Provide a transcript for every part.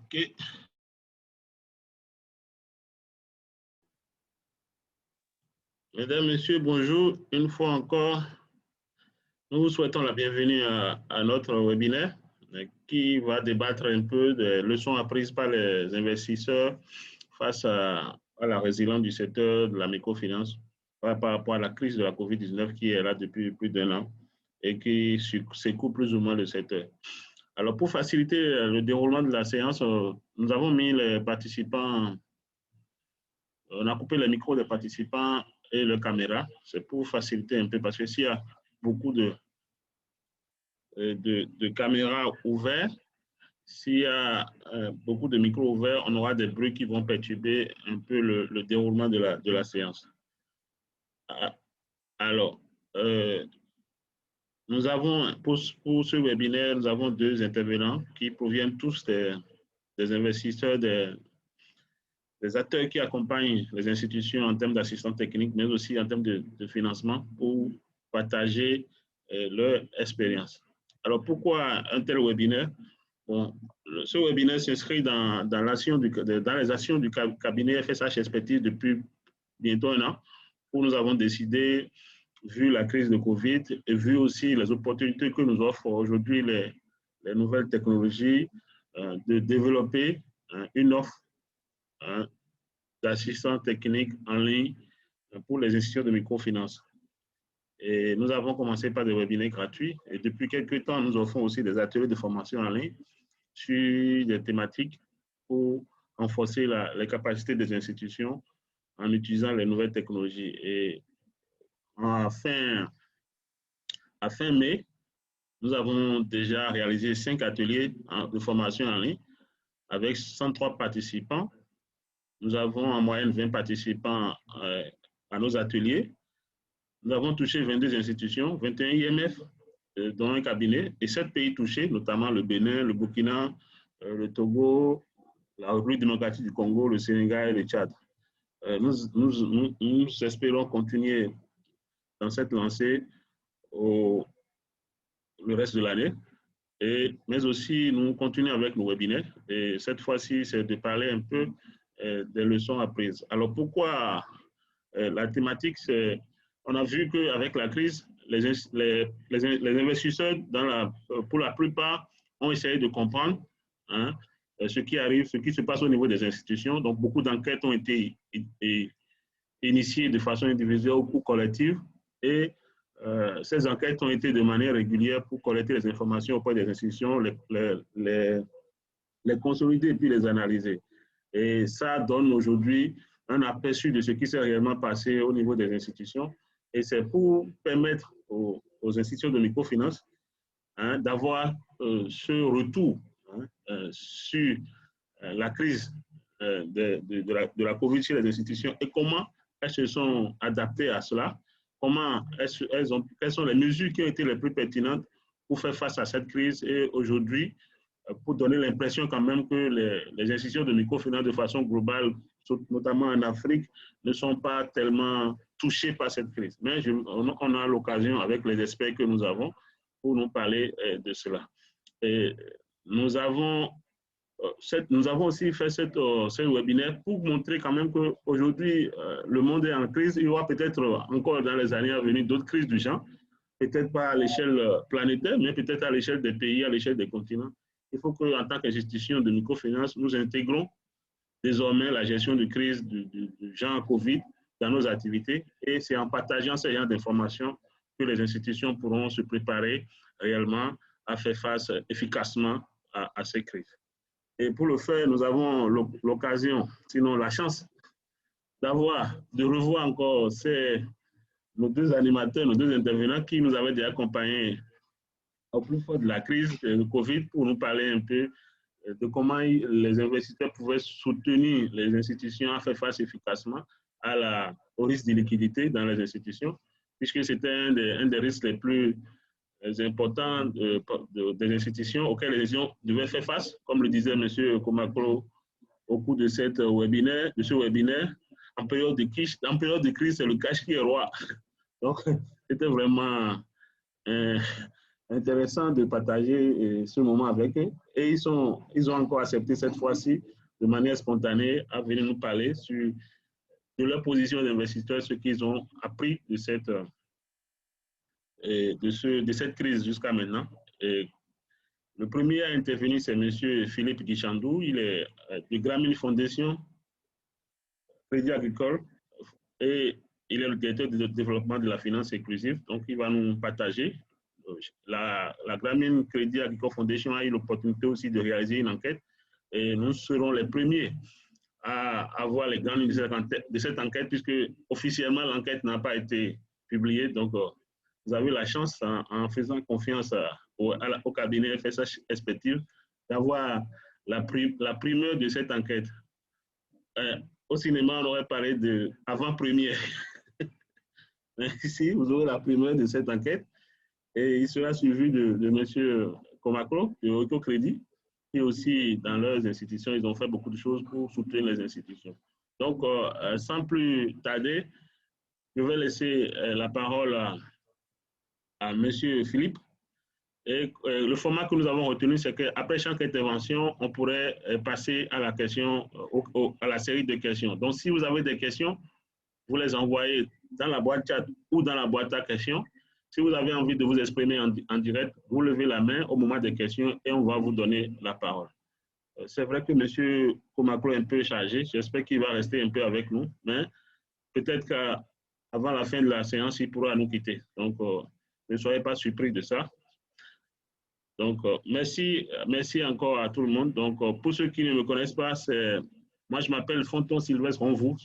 OK. Mesdames, Messieurs, bonjour. Une fois encore, nous vous souhaitons la bienvenue à notre webinaire qui va débattre un peu des leçons apprises par les investisseurs face à la résilience du secteur de la microfinance par rapport à la crise de la COVID-19 qui est là depuis plus d'un an et qui secoue plus ou moins le secteur. Alors, pour faciliter le déroulement de la séance, nous avons mis les participants, on a coupé les micros des participants et les caméras. C'est pour faciliter un peu parce que s'il y a beaucoup de caméras ouvertes, s'il y a beaucoup de micros ouverts, on aura des bruits qui vont perturber un peu le déroulement de la séance. Alors, nous avons, pour ce webinaire, nous avons deux intervenants qui proviennent tous des investisseurs, des acteurs qui accompagnent les institutions en termes d'assistance technique, mais aussi en termes de financement pour partager leur expérience. Alors, pourquoi un tel webinaire? Bon, ce webinaire s'inscrit dans les actions du cabinet FSH Expertise depuis bientôt un an, où nous avons décidé, vu la crise de Covid et vu aussi les opportunités que nous offrent aujourd'hui les nouvelles technologies, de développer une offre d'assistance technique en ligne pour les institutions de microfinance. Et nous avons commencé par des webinaires gratuits et depuis quelques temps, nous offrons aussi des ateliers de formation en ligne sur des thématiques pour renforcer les capacités des institutions en utilisant les nouvelles technologies. Et à fin mai, nous avons déjà réalisé 5 ateliers de formation en ligne avec 103 participants. Nous avons en moyenne 20 participants à nos ateliers. Nous avons touché 22 institutions, 21 IMF, dont un cabinet, et 7 pays touchés, notamment le Bénin, le Burkina, le Togo, la République démocratique du Congo, le Sénégal et le Tchad. Nous espérons continuer dans cette lancée le reste de l'année, mais aussi nous continuons avec nos webinaires. Et cette fois-ci, c'est de parler un peu des leçons apprises. Alors, pourquoi la thématique, c'est, on a vu qu'avec la crise, les investisseurs, pour la plupart, ont essayé de comprendre ce qui arrive, ce qui se passe au niveau des institutions. Donc, beaucoup d'enquêtes ont été initiées de façon individuelle ou collective. Et ces enquêtes ont été de manière régulière pour collecter les informations auprès des institutions, les consolider et puis les analyser. Et ça donne aujourd'hui un aperçu de ce qui s'est réellement passé au niveau des institutions. Et c'est pour permettre aux institutions de microfinance d'avoir ce retour sur la crise de la COVID chez les institutions et comment elles se sont adaptées à cela, quelles sont les mesures qui ont été les plus pertinentes pour faire face à cette crise et aujourd'hui, pour donner l'impression quand même que les institutions de microfinance de façon globale, notamment en Afrique, ne sont pas tellement touchées par cette crise. Mais on a l'occasion avec les experts que nous avons pour nous parler de cela. Et nous avons aussi fait ce webinaire pour montrer quand même qu'aujourd'hui, le monde est en crise. Il y aura peut-être encore dans les années à venir d'autres crises du genre, peut-être pas à l'échelle planétaire, mais peut-être à l'échelle des pays, à l'échelle des continents. Il faut qu'en tant qu'institution de microfinance, nous intégrons désormais la gestion de crise du genre COVID dans nos activités. Et c'est en partageant ces genres d'informations que les institutions pourront se préparer réellement à faire face efficacement à ces crises. Et pour le faire, nous avons l'occasion, sinon la chance, de revoir encore nos deux animateurs, nos deux intervenants qui nous avaient déjà accompagnés au plus fort de la crise de Covid pour nous parler un peu de comment les investisseurs pouvaient soutenir les institutions à faire face efficacement au risque d'illiquidité dans les institutions, puisque c'était un des risques les plus importants des institutions auxquelles les institutions devaient faire face, comme le disait M. Komakolo au cours de ce webinaire. En période de crise, c'est le cash qui est roi. Donc, c'était vraiment intéressant de partager ce moment avec eux. Et ils ont encore accepté cette fois-ci, de manière spontanée, à venir nous parler de leur position d'investisseurs, ce qu'ils ont appris de cette crise jusqu'à maintenant. Et le premier à intervenir, c'est M. Philippe Guichandou. Il est de Grameen Foundation, Crédit Agricole, et il est le directeur de développement de la finance inclusive. Donc, il va nous partager. La Grameen Crédit Agricole Foundation a eu l'opportunité aussi de réaliser une enquête et nous serons les premiers à avoir les grandes lignes de cette enquête puisque officiellement l'enquête n'a pas été publiée. Donc, vous avez la chance, en faisant confiance au cabinet FSH Perspective, d'avoir la primeur de cette enquête. Au cinéma, on aurait parlé d'avant-première. Ici, vous aurez la primeur de cette enquête et il sera suivi de M. Komako, de Autocrédit, qui aussi, dans leurs institutions, ils ont fait beaucoup de choses pour soutenir les institutions. Donc, sans plus tarder, je vais laisser la parole à M. Philippe. Et le format que nous avons retenu, c'est qu'après chaque intervention, on pourrait passer à à la série de questions. Donc, si vous avez des questions, vous les envoyez dans la boîte chat ou dans la boîte à questions. Si vous avez envie de vous exprimer en direct, vous levez la main au moment des questions et on va vous donner la parole. C'est vrai que M. Komako est un peu chargé. J'espère qu'il va rester un peu avec nous, mais peut-être qu'avant la fin de la séance, il pourra nous quitter. Donc, ne soyez pas surpris de ça. Donc, merci encore à tout le monde. Donc, pour ceux qui ne me connaissent pas, moi, je m'appelle Fonton Sylvestre Ronvaux.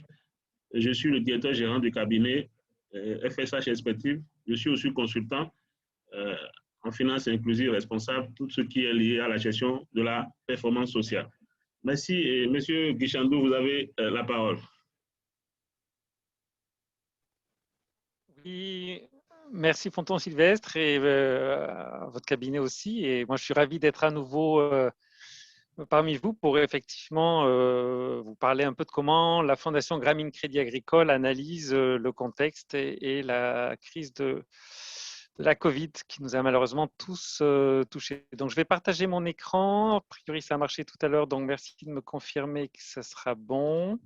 Je suis le directeur gérant du cabinet FSH Perspective. Je suis aussi consultant en finance inclusive responsable, tout ce qui est lié à la gestion de la performance sociale. Merci. Et Monsieur Guichandou, vous avez la parole. Oui, merci Fonton Sylvestre et à votre cabinet aussi. Et moi, je suis ravi d'être à nouveau parmi vous pour effectivement vous parler un peu de comment la Fondation Grameen Crédit Agricole analyse le contexte et la crise de la Covid qui nous a malheureusement tous touchés. Donc, je vais partager mon écran. A priori, ça a marché tout à l'heure, donc merci de me confirmer que ça sera bon.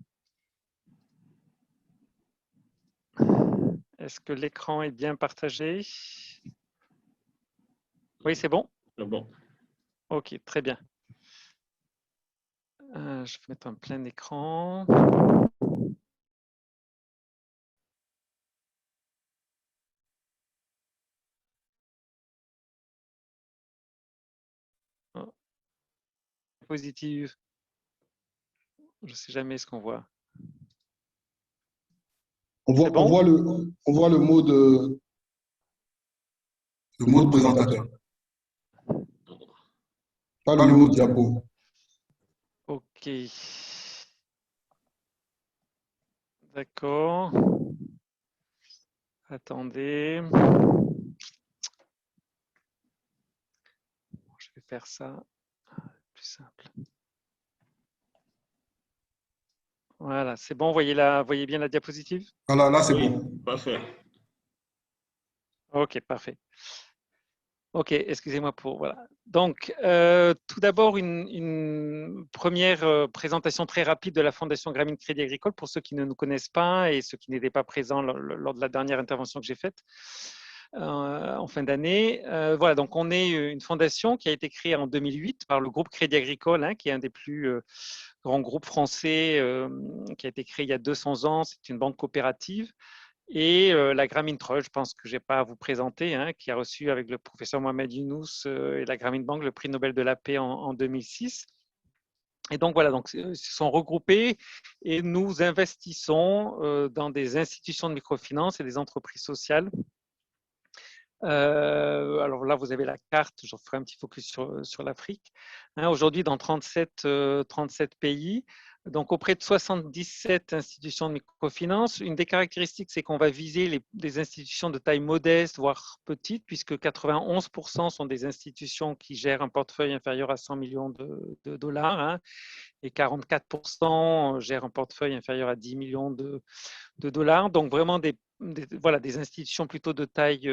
Est-ce que l'écran est bien partagé? Oui, c'est bon? C'est bon. Ok, très bien. Je vais mettre un plein écran. Oh. Positive. Je ne sais jamais ce qu'on voit. On voit le mot de présentateur. Pas le mot diapo. Ok. D'accord. Attendez. Je vais faire ça. Plus simple. Voilà, c'est bon. Voyez bien la diapositive? Voilà, là, c'est bon. Parfait. Ok, parfait. Ok, excusez-moi pour… Voilà. Donc, tout d'abord, une première présentation très rapide de la Fondation Grameen Crédit Agricole pour ceux qui ne nous connaissent pas et ceux qui n'étaient pas présents lors de la dernière intervention que j'ai faite en fin d'année. Voilà, donc on est une fondation qui a été créée en 2008 par le groupe Crédit Agricole, hein, qui est un des plus grands groupes français, qui a été créé il y a 200 ans. C'est une banque coopérative. Et la Grameen Trust, je pense que je n'ai pas à vous présenter, hein, qui a reçu avec le professeur Mohamed Younous et la Grameen Bank le prix Nobel de la paix en 2006. Et donc voilà, donc, ils se sont regroupés et nous investissons dans des institutions de microfinance et des entreprises sociales. Alors là, vous avez la carte, je ferai un petit focus sur l'Afrique. Hein, aujourd'hui, dans 37 pays, donc auprès de 77 institutions de microfinance. Une des caractéristiques, c'est qu'on va viser des institutions de taille modeste, voire petite, puisque 91% sont des institutions qui gèrent un portefeuille inférieur à 100 millions de dollars, hein, et 44% gèrent un portefeuille inférieur à 10 millions de dollars. Donc vraiment des institutions plutôt de taille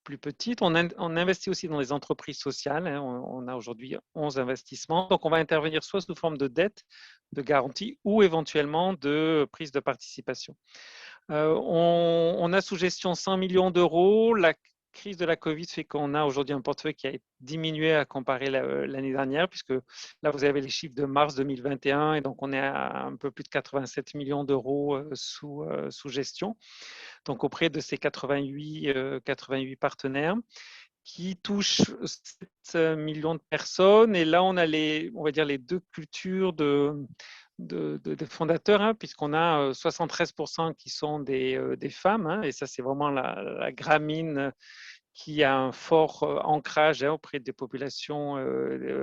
plus petites. On investit aussi dans les entreprises sociales. Hein. On a aujourd'hui 11 investissements. Donc, on va intervenir soit sous forme de dette, de garantie ou éventuellement de prise de participation. On a sous gestion 100 millions d'euros. La crise de la Covid fait qu'on a aujourd'hui un portefeuille qui a diminué à comparer l'année dernière, puisque là, vous avez les chiffres de mars 2021, et donc on est à un peu plus de 87 millions d'euros sous gestion, donc auprès de ces 88 partenaires qui touchent 7 millions de personnes. Et là, on a on va dire les deux cultures de fondateurs, hein, puisqu'on a 73% qui sont des femmes, hein, et ça, c'est vraiment la Grameen qui a un fort ancrage, hein, auprès des populations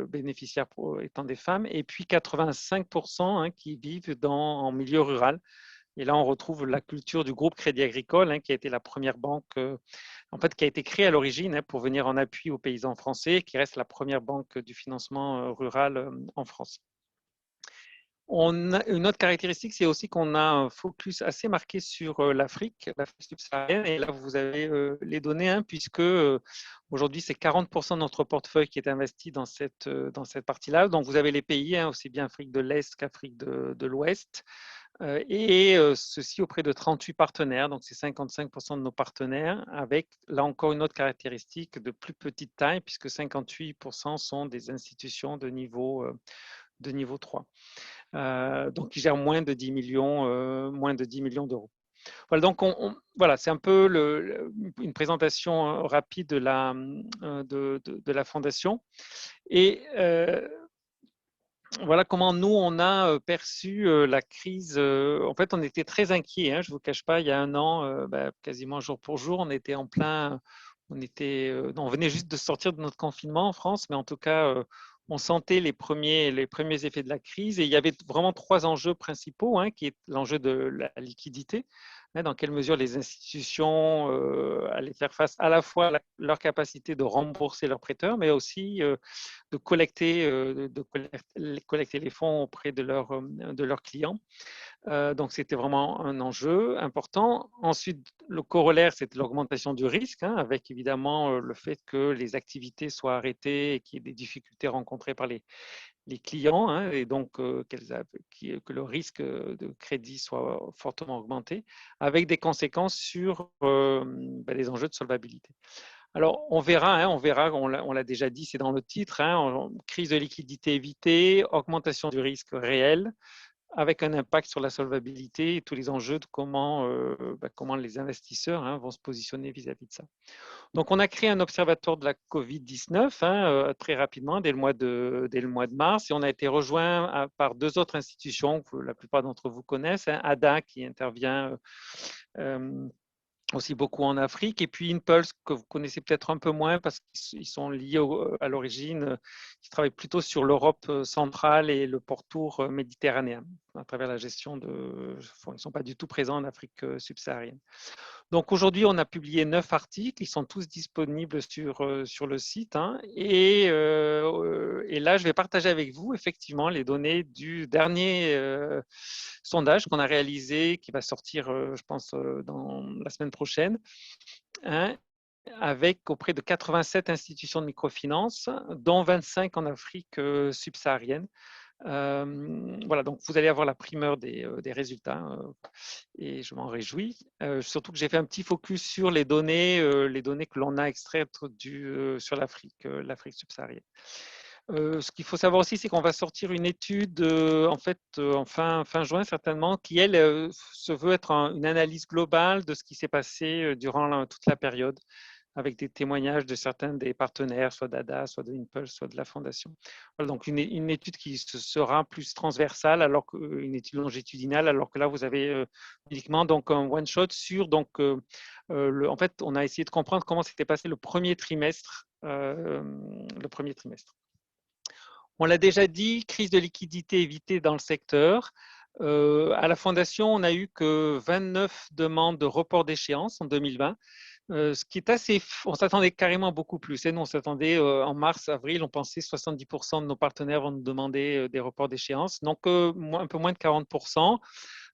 bénéficiaires étant des femmes, et puis 85%, hein, qui vivent en milieu rural. Et là, on retrouve la culture du groupe Crédit Agricole, hein, qui a été la première banque, en fait, qui a été créée à l'origine, hein, pour venir en appui aux paysans français, qui reste la première banque du financement rural en France. Une autre caractéristique, c'est aussi qu'on a un focus assez marqué sur l'Afrique subsaharienne. Et là, vous avez les données, hein, puisque aujourd'hui, c'est 40% de notre portefeuille qui est investi dans cette partie-là. Donc, vous avez les pays, hein, aussi bien Afrique de l'Est qu'Afrique de l'Ouest, et ceci auprès de 38 partenaires. Donc, c'est 55% de nos partenaires, avec là encore une autre caractéristique de plus petite taille, puisque 58% sont des institutions de niveau 3. Donc qui gèrent moins de 10 millions d'euros. Voilà, donc voilà, c'est un peu une présentation rapide de la fondation. Et voilà comment nous, on a perçu la crise. En fait, on était très inquiets, hein, je ne vous cache pas, il y a un an, quasiment jour pour jour, on était en plein… on venait juste de sortir de notre confinement en France, mais en tout cas, on sentait les premiers effets de la crise. Et il y avait vraiment 3 enjeux principaux, hein, qui est l'enjeu de la liquidité, hein, dans quelle mesure les institutions allaient faire face à la fois à leur capacité de rembourser leurs prêteurs, mais aussi de collecter les fonds auprès de leurs clients. Donc, c'était vraiment un enjeu important. Ensuite, le corollaire, c'est l'augmentation du risque, hein, avec évidemment le fait que les activités soient arrêtées et qu'il y ait des difficultés rencontrées par les clients, hein, et donc que le risque de crédit soit fortement augmenté, avec des conséquences sur les enjeux de solvabilité. Alors, on verra, on l'a déjà dit, c'est dans le titre, hein, crise de liquidité évitée, augmentation du risque réel, avec un impact sur la solvabilité et tous les enjeux de comment les investisseurs, hein, vont se positionner vis-à-vis de ça. Donc, on a créé un observatoire de la Covid-19, hein, très rapidement, dès le mois de mars, et on a été rejoint par 2 autres institutions que la plupart d'entre vous connaissent, hein, ADA qui intervient aussi beaucoup en Afrique, et puis Impulse, que vous connaissez peut-être un peu moins parce qu'ils sont liés à l'origine, qui travaillent plutôt sur l'Europe centrale et le pourtour méditerranéen, à travers la gestion ils ne sont pas du tout présents en Afrique subsaharienne. Donc aujourd'hui, on a publié 9 articles, ils sont tous disponibles sur le site, hein, et là, je vais partager avec vous effectivement les données du dernier sondage qu'on a réalisé, qui va sortir, je pense, dans la semaine prochaine, hein, avec auprès de 87 institutions de microfinance, dont 25 en Afrique subsaharienne. Voilà, donc vous allez avoir la primeur des résultats, et je m'en réjouis. Surtout que j'ai fait un petit focus sur les données que l'on a extraites sur l'Afrique subsaharienne. Ce qu'il faut savoir aussi, c'est qu'on va sortir une étude en fin juin certainement, qui elle se veut être une analyse globale de ce qui s'est passé durant toute la période, avec des témoignages de certains des partenaires, soit d'ADA, soit de Impulse, soit de la Fondation. Voilà, donc une étude qui sera plus transversale, alors qu'une étude longitudinale, alors que là, vous avez uniquement donc un one-shot sur… Donc, en fait, on a essayé de comprendre comment s'était passé le premier trimestre. On l'a déjà dit, crise de liquidité évitée dans le secteur. À la Fondation, on n'a eu que 29 demandes de report d'échéance en 2020. Ce qui est assez… On s'attendait carrément beaucoup plus. Et nous, on s'attendait en mars, avril, on pensait 70% de nos partenaires vont nous demander des reports d'échéance. Donc, un peu moins de 40%.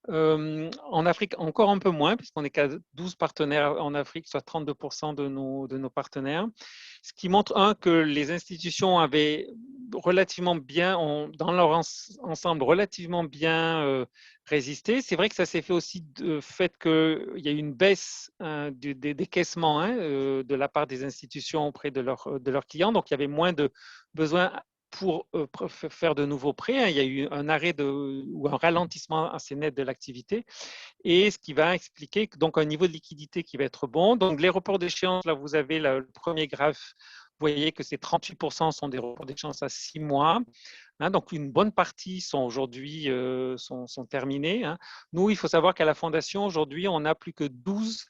En Afrique, encore un peu moins, puisqu'on est qu'à 12 partenaires en Afrique, soit 32% de nos partenaires. Ce qui montre, que les institutions avaient relativement bien, dans leur ensemble, relativement bien résisté. C'est vrai que ça s'est fait aussi du fait qu'il y a eu une baisse des décaissements de la part des institutions auprès de leurs clients. Donc, il y avait moins de besoins pour faire de nouveaux prêts. Il y a eu un arrêt ou un ralentissement assez net de l'activité, et ce qui va expliquer donc un niveau de liquidité qui va être bon. Donc les reports d'échéance, là vous avez le premier graphe, vous voyez que ces 38% sont des reports d'échéance à 6 mois. Donc une bonne partie sont aujourd'hui sont terminés. Nous, il faut savoir qu'à la Fondation, aujourd'hui, on n'a plus que 12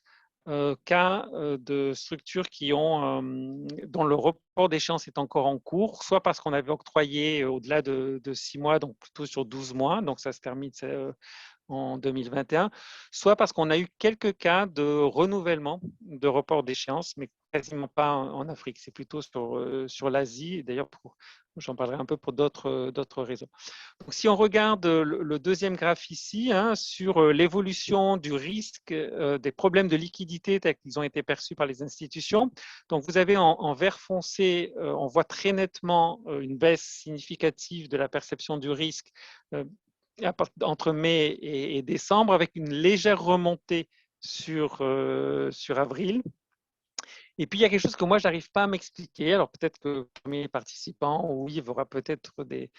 cas de structures dont le report d'échéance est encore en cours, soit parce qu'on avait octroyé au-delà de 6 mois, donc plutôt sur 12 mois, donc ça se termine en 2021, soit parce qu'on a eu quelques cas de renouvellement de report d'échéance, mais quasiment pas en Afrique, c'est plutôt sur l'Asie, d'ailleurs j'en parlerai un peu pour d'autres réseaux. Donc, si on regarde le deuxième graphe ici, sur l'évolution du risque des problèmes de liquidité tels qu'ils ont été perçus par les institutions, donc vous avez en vert foncé, on voit très nettement une baisse significative de la perception du risque entre mai et décembre, avec une légère remontée sur avril. Et puis, il y a quelque chose que moi, je n'arrive pas à m'expliquer. Alors, peut-être que parmi les participants, oui, il y aura peut-être des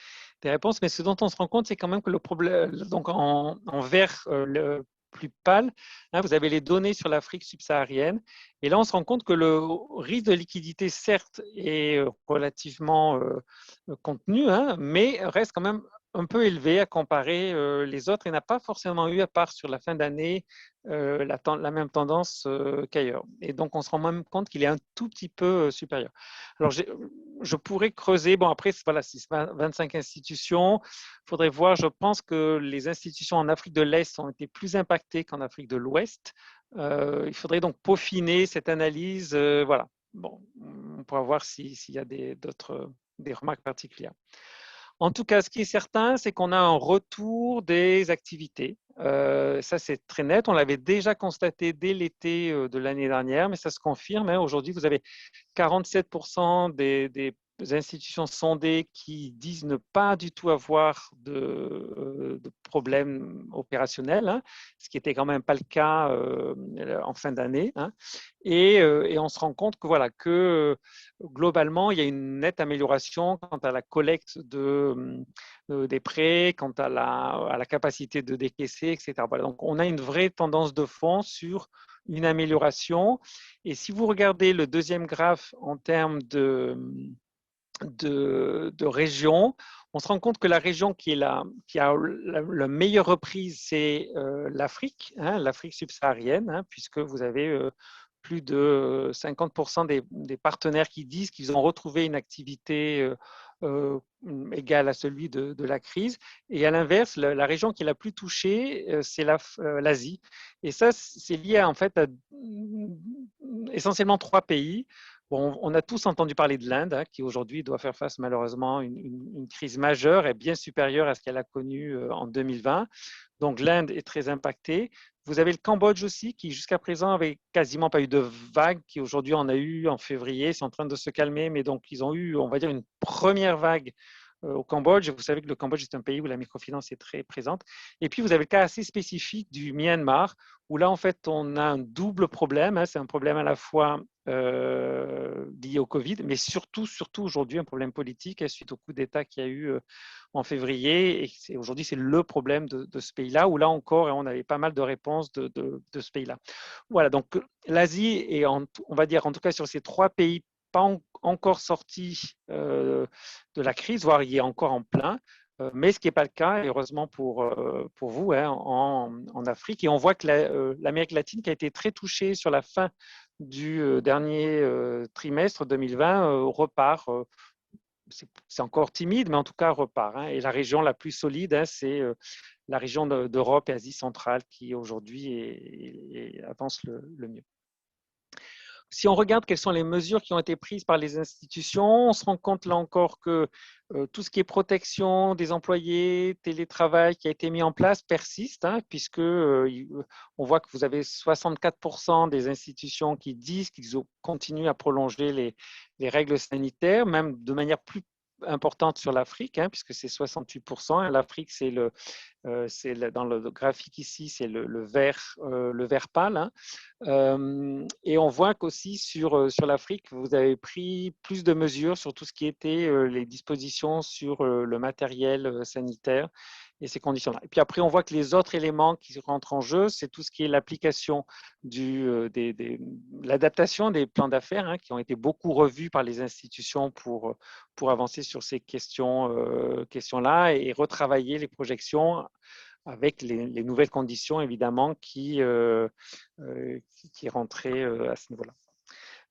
réponses, mais ce dont on se rend compte, c'est quand même que le problème, donc en vert le plus pâle, vous avez les données sur l'Afrique subsaharienne. Et là, on se rend compte que le risque de liquidité, certes, est relativement contenu, mais reste quand même un peu élevé à comparer les autres et n'a pas forcément eu, à part sur la fin d'année, la même tendance qu'ailleurs. Et donc, on se rend même compte qu'il est un tout petit peu supérieur. Alors, je pourrais creuser. Bon, après, voilà, c'est 25 institutions. Il faudrait voir. Je pense que les institutions en Afrique de l'Est ont été plus impactées qu'en Afrique de l'Ouest. Il faudrait donc peaufiner cette analyse. Voilà. Bon, on pourra voir s'il y a des remarques particulières. En tout cas, ce qui est certain, c'est qu'on a un retour des activités. Ça, c'est très net. On l'avait déjà constaté dès l'été de l'année dernière, mais ça se confirme. Aujourd'hui, vous avez 47% des institutions sondées qui disent ne pas du tout avoir de problèmes opérationnels, ce qui n'était quand même pas le cas en fin d'année. Et on se rend compte que, voilà, que globalement, il y a une nette amélioration quant à la collecte des prêts, quant à la capacité de décaisser, etc. Voilà, donc, on a une vraie tendance de fond sur une amélioration. Et si vous regardez le deuxième graphe en termes de région, on se rend compte que la région qui a la meilleure reprise, c'est l'Afrique, l'Afrique subsaharienne, puisque vous avez plus de 50% des partenaires qui disent qu'ils ont retrouvé une activité égale à celui de la crise. Et à l'inverse, la région qui est la plus touchée, c'est l'Asie. Et ça, c'est lié en fait à essentiellement 3 pays. Bon, on a tous entendu parler de l'Inde, qui aujourd'hui doit faire face malheureusement à une crise majeure et bien supérieure à ce qu'elle a connu en 2020. Donc l'Inde est très impactée. Vous avez le Cambodge aussi, qui jusqu'à présent avait quasiment pas eu de vague, qui aujourd'hui en a eu en février. C'est en train de se calmer, mais donc ils ont eu, on va dire, une première vague au Cambodge. Vous savez que le Cambodge est un pays où la microfinance est très présente. Et puis, vous avez le cas assez spécifique du Myanmar, où là, en fait, on a un double problème. C'est un problème à la fois lié au Covid, mais surtout aujourd'hui, un problème politique suite au coup d'État qu'il y a eu en février. Et aujourd'hui, c'est le problème de ce pays-là, où là encore, on avait pas mal de réponses de ce pays-là. Voilà, donc l'Asie est, on va dire, en tout cas sur ces 3 pays, pas encore sorti de la crise, voire il est encore en plein, mais ce qui n'est pas le cas, et heureusement pour vous, en Afrique. Et on voit que l'Amérique latine, qui a été très touchée sur la fin du dernier trimestre 2020, repart. C'est encore timide, mais en tout cas repart. Et la région la plus solide, c'est la région d'Europe et Asie centrale qui aujourd'hui avance le mieux. Si on regarde quelles sont les mesures qui ont été prises par les institutions, on se rend compte là encore que tout ce qui est protection des employés, télétravail qui a été mis en place persiste, hein, puisque on voit que vous avez 64% des institutions qui disent qu'ils continuent à prolonger les règles sanitaires, même de manière plus importante sur l'Afrique, hein, puisque c'est 68%. L'Afrique, dans le graphique ici, c'est le vert pâle. Hein. Et on voit qu'aussi sur l'Afrique, vous avez pris plus de mesures sur tout ce qui était les dispositions sur le matériel sanitaire et ces conditions-là. Et puis après, on voit que les autres éléments qui rentrent en jeu, c'est tout ce qui est l'application l'adaptation des plans d'affaires, hein, qui ont été beaucoup revus par les institutions pour avancer sur ces questions-là et retravailler les projections avec les nouvelles conditions, évidemment, qui rentraient à ce niveau-là.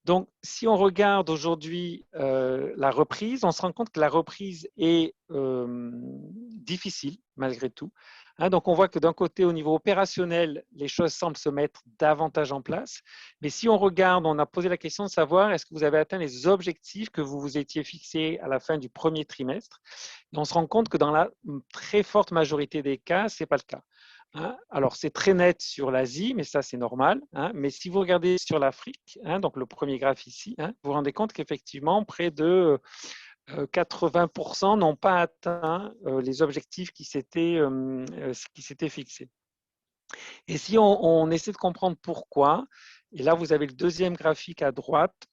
Donc, si on regarde aujourd'hui la reprise, on se rend compte que la reprise est difficile, malgré tout. Hein, donc, on voit que d'un côté, au niveau opérationnel, les choses semblent se mettre davantage en place. Mais si on regarde, on a posé la question de savoir est-ce que vous avez atteint les objectifs que vous vous étiez fixés à la fin du premier trimestre. Et on se rend compte que dans la très forte majorité des cas, ce n'est pas le cas. Hein, alors, c'est très net sur l'Asie, mais ça, c'est normal. Hein, mais si vous regardez sur l'Afrique, hein, donc le premier graphe ici, hein, vous vous rendez compte qu'effectivement, près de 80% n'ont pas atteint les objectifs qui s'étaient fixés. Et si on essaie de comprendre pourquoi, et là, vous avez le deuxième graphique à droite,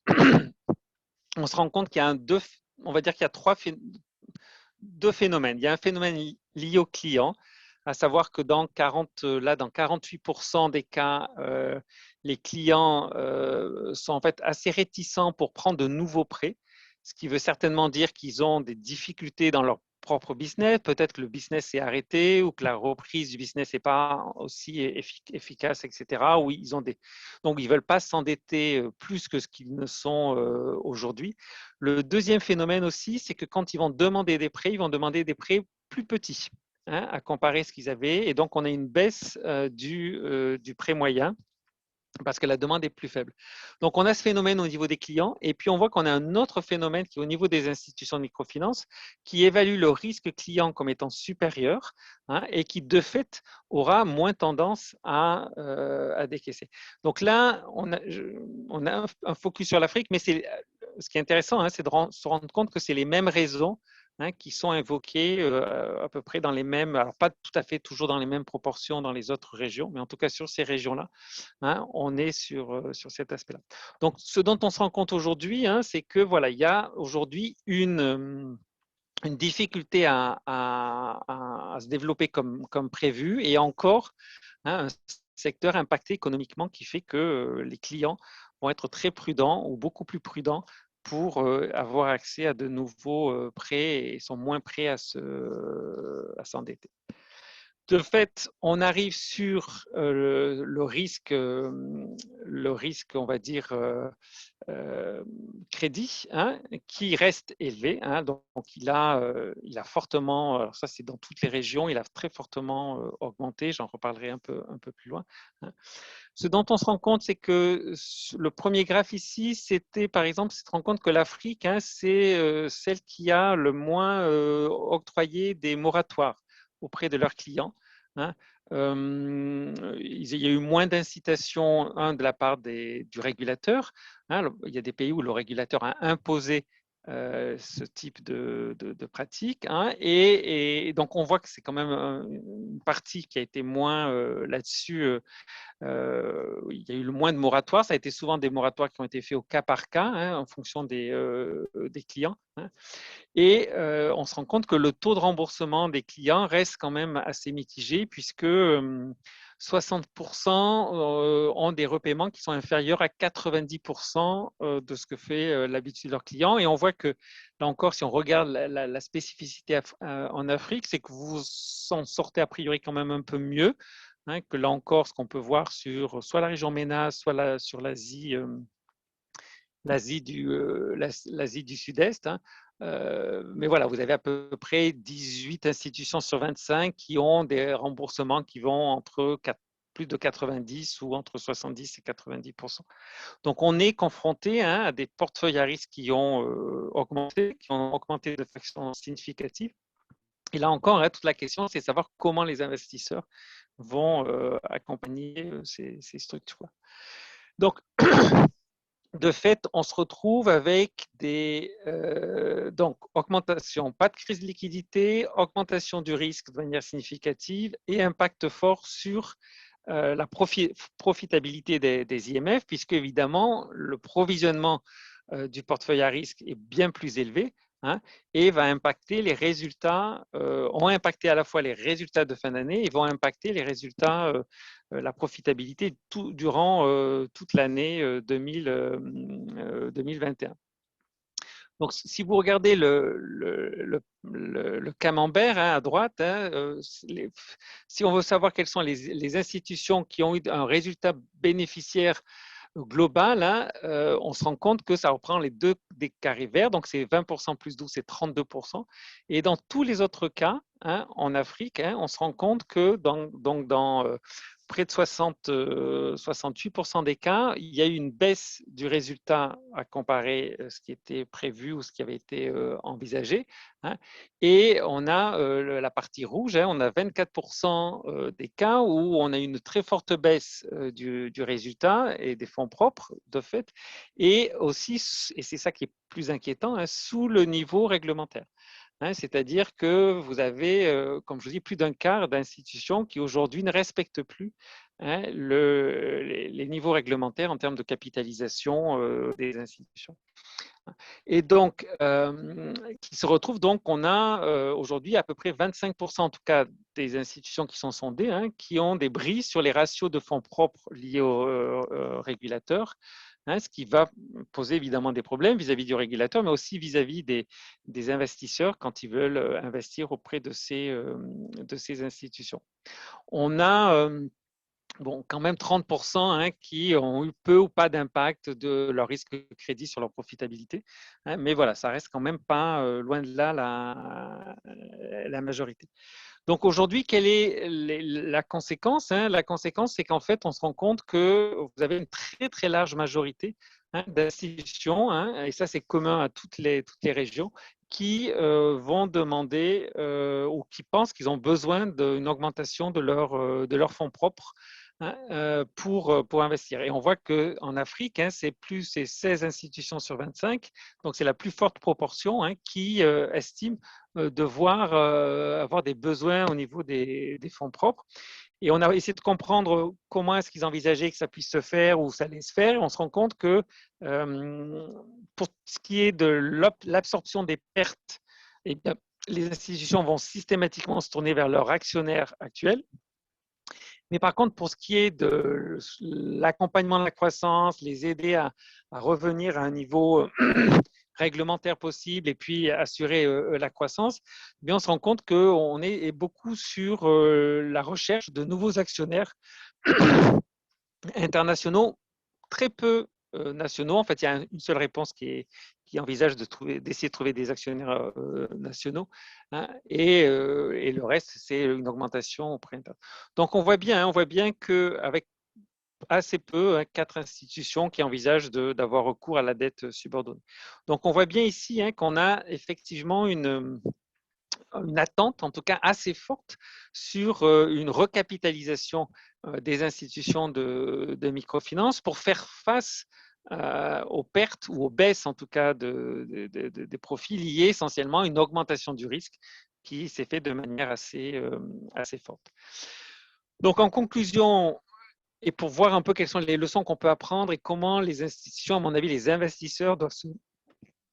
on se rend compte qu'il y a on va dire qu'il y a deux phénomènes. Il y a un phénomène lié au client, à savoir que dans 48% des cas, les clients sont en fait assez réticents pour prendre de nouveaux prêts, ce qui veut certainement dire qu'ils ont des difficultés dans leur propre business, peut-être que le business s'est arrêté ou que la reprise du business n'est pas aussi efficace, etc. Donc, ils ne veulent pas s'endetter plus que ce qu'ils ne sont aujourd'hui. Le deuxième phénomène aussi, c'est que quand ils vont demander des prêts, ils vont demander des prêts plus petits. Hein, à comparer ce qu'ils avaient. Et donc, on a une baisse du prêt moyen parce que la demande est plus faible. Donc, on a ce phénomène au niveau des clients et puis on voit qu'on a un autre phénomène qui est au niveau des institutions de microfinance qui évalue le risque client comme étant supérieur, hein, et qui, de fait, aura moins tendance à décaisser. Donc là, on a un focus sur l'Afrique, mais ce qui est intéressant, hein, c'est de se rendre compte que c'est les mêmes raisons, hein, qui sont invoqués à peu près dans les mêmes, alors pas tout à fait toujours dans les mêmes proportions dans les autres régions, mais en tout cas sur ces régions-là, hein, on est sur cet aspect-là. Donc, ce dont on se rend compte aujourd'hui, hein, c'est que voilà, il y a aujourd'hui une difficulté à se développer comme prévu et encore, hein, un secteur impacté économiquement qui fait que les clients vont être très prudents ou beaucoup plus prudents pour avoir accès à de nouveaux prêts et sont moins prêts à s'endetter. De fait, on arrive sur le risque, on va dire, crédit, hein, qui reste élevé. Hein, donc, il a fortement, alors ça c'est dans toutes les régions, il a très fortement augmenté, j'en reparlerai un peu plus loin. Hein. Ce dont on se rend compte, c'est que le premier graphe ici, c'était par exemple, c'est de se rendre compte que l'Afrique, hein, c'est celle qui a le moins octroyé des moratoires auprès de leurs clients. Hein. Il y a eu moins d'incitation de la part du régulateur. Hein. Il y a des pays où le régulateur a imposé ce type de pratique. Hein. Et donc, on voit que c'est quand même une partie qui a été moins là-dessus. Il y a eu le moins de moratoires. Ça a été souvent des moratoires qui ont été faits au cas par cas, hein, en fonction des clients. Hein. Et on se rend compte que le taux de remboursement des clients reste quand même assez mitigé puisque 60% ont des repaiements qui sont inférieurs à 90% de ce que fait l'habitude de leurs clients. Et on voit que, là encore, si on regarde la spécificité en Afrique, c'est que vous en sortez a priori quand même un peu mieux, hein, que là encore, ce qu'on peut voir sur soit la région MENA, soit sur l'Asie du Sud-Est. Hein. Mais voilà, vous avez à peu près 18 institutions sur 25 qui ont des remboursements qui vont entre plus de 90 ou entre 70 et 90%. Donc, on est confronté à des portefeuilles à risque qui ont augmenté de façon significative. Et là encore, toute la question, c'est de savoir comment les investisseurs vont accompagner ces structures-là. Donc, de fait, on se retrouve avec des augmentation, pas de crise de liquidité, augmentation du risque de manière significative et impact fort sur la profitabilité des IMF, puisque évidemment, le provisionnement du portefeuille à risque est bien plus élevé et va impacter les résultats, ont impacté à la fois les résultats de fin d'année et vont impacter les résultats, la profitabilité durant toute l'année 2021. Donc, si vous regardez le camembert à droite, si on veut savoir quelles sont les institutions qui ont eu un résultat bénéficiaire global, on se rend compte que ça reprend les deux des carrés verts, donc c'est 20% plus 12, c'est 32%. Et dans tous les autres cas, en Afrique, on se rend compte que dans près de 68% des cas, il y a eu une baisse du résultat à comparer ce qui était prévu ou ce qui avait été envisagé. Et on a la partie rouge, on a 24% des cas où on a une très forte baisse du résultat et des fonds propres, de fait, et aussi, et c'est ça qui est plus inquiétant, sous le niveau réglementaire. C'est-à-dire que vous avez, comme je vous dis, plus d'un quart d'institutions qui aujourd'hui ne respectent plus les niveaux réglementaires en termes de capitalisation des institutions. Et donc, qui se retrouvent donc, on a aujourd'hui à peu près 25% en tout cas des institutions qui sont sondées, qui ont des bris sur les ratios de fonds propres liés aux régulateurs. Ce qui va poser évidemment des problèmes vis-à-vis du régulateur, mais aussi vis-à-vis des investisseurs quand ils veulent investir auprès de ces institutions. On a quand même 30% qui ont eu peu ou pas d'impact de leur risque de crédit sur leur profitabilité. Mais voilà, ça reste quand même pas loin de là la majorité. Donc aujourd'hui, quelle est la conséquence? La conséquence, c'est qu'en fait, on se rend compte que vous avez une très très large majorité d'institutions, et ça c'est commun à toutes les régions, qui vont demander ou qui pensent qu'ils ont besoin d'une augmentation de leurs fonds propres pour investir. Et on voit qu'en Afrique, c'est 16 institutions sur 25, donc c'est la plus forte proportion qui estiment devoir avoir des besoins au niveau des fonds propres. Et on a essayé de comprendre comment est-ce qu'ils envisageaient que ça puisse se faire ou ça allait se faire. Et on se rend compte que pour ce qui est de l'absorption des pertes, eh bien, les institutions vont systématiquement se tourner vers leurs actionnaires actuels. Mais par contre, pour ce qui est de l'accompagnement de la croissance, les aider à revenir à un niveau réglementaire possible et puis assurer la croissance, on se rend compte qu'on est beaucoup sur la recherche de nouveaux actionnaires internationaux, très peu nationaux. En fait, il y a une seule réponse qui envisage d'essayer de trouver des actionnaires nationaux, et le reste, c'est une augmentation auprès de. Donc, on voit bien qu'avec assez peu, 4 institutions qui envisagent d'avoir recours à la dette subordonnée. Donc, on voit bien ici qu'on a effectivement une attente, en tout cas assez forte, sur une recapitalisation des institutions de microfinance pour faire face aux pertes ou aux baisses, en tout cas, des profits liés essentiellement à une augmentation du risque qui s'est fait de manière assez forte. Donc, en conclusion, et pour voir un peu quelles sont les leçons qu'on peut apprendre et comment les institutions, à mon avis, les investisseurs doivent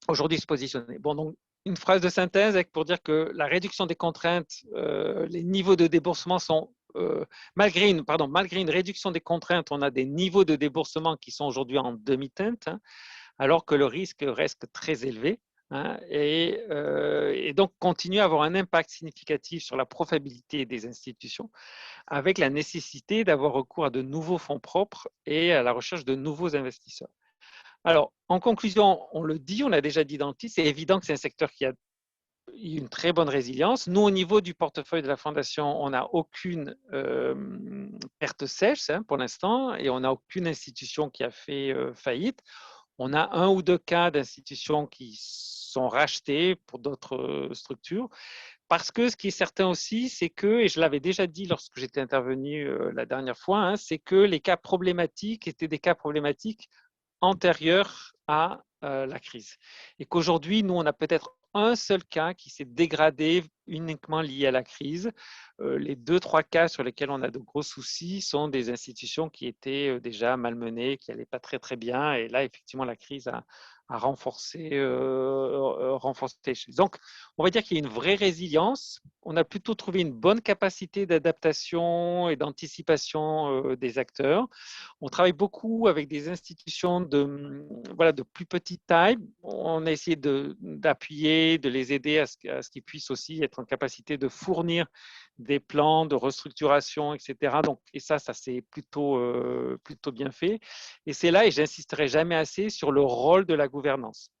aujourd'hui se positionner. Bon, donc, une phrase de synthèse pour dire que la réduction des contraintes, les niveaux de déboursement sont, malgré une réduction des contraintes, on a des niveaux de déboursement qui sont aujourd'hui en demi-teinte, alors que le risque reste très élevé. Et donc continue à avoir un impact significatif sur la profitabilité des institutions, avec la nécessité d'avoir recours à de nouveaux fonds propres et à la recherche de nouveaux investisseurs. Alors, en conclusion, on le dit, on l'a déjà dit dans le titre, c'est évident que c'est un secteur qui a une très bonne résilience. Nous, au niveau du portefeuille de la Fondation, on n'a aucune perte sèche pour l'instant et on n'a aucune institution qui a fait faillite. On a 1 ou 2 cas d'institutions qui sont rachetées pour d'autres structures. Parce que ce qui est certain aussi, c'est que, et je l'avais déjà dit lorsque j'étais intervenu la dernière fois, c'est que les cas problématiques étaient des cas problématiques antérieurs à la crise. Et qu'aujourd'hui, nous, on a peut-être un seul cas qui s'est dégradé uniquement lié à la crise. Les 2-3 cas sur lesquels on a de gros soucis sont des institutions qui étaient déjà malmenées, qui n'allaient pas très très bien. Et là, effectivement, la crise a renforcé. Donc, on va dire qu'il y a une vraie résilience. On a plutôt trouvé une bonne capacité d'adaptation et d'anticipation des acteurs. On travaille beaucoup avec des institutions de plus petite taille. On a essayé d'appuyer, de les aider à ce qu'ils puissent aussi être en capacité de fournir des plans de restructuration, etc. Donc, et ça c'est plutôt bien fait. Et c'est là, et j'insisterai jamais assez, sur le rôle de la gouvernance.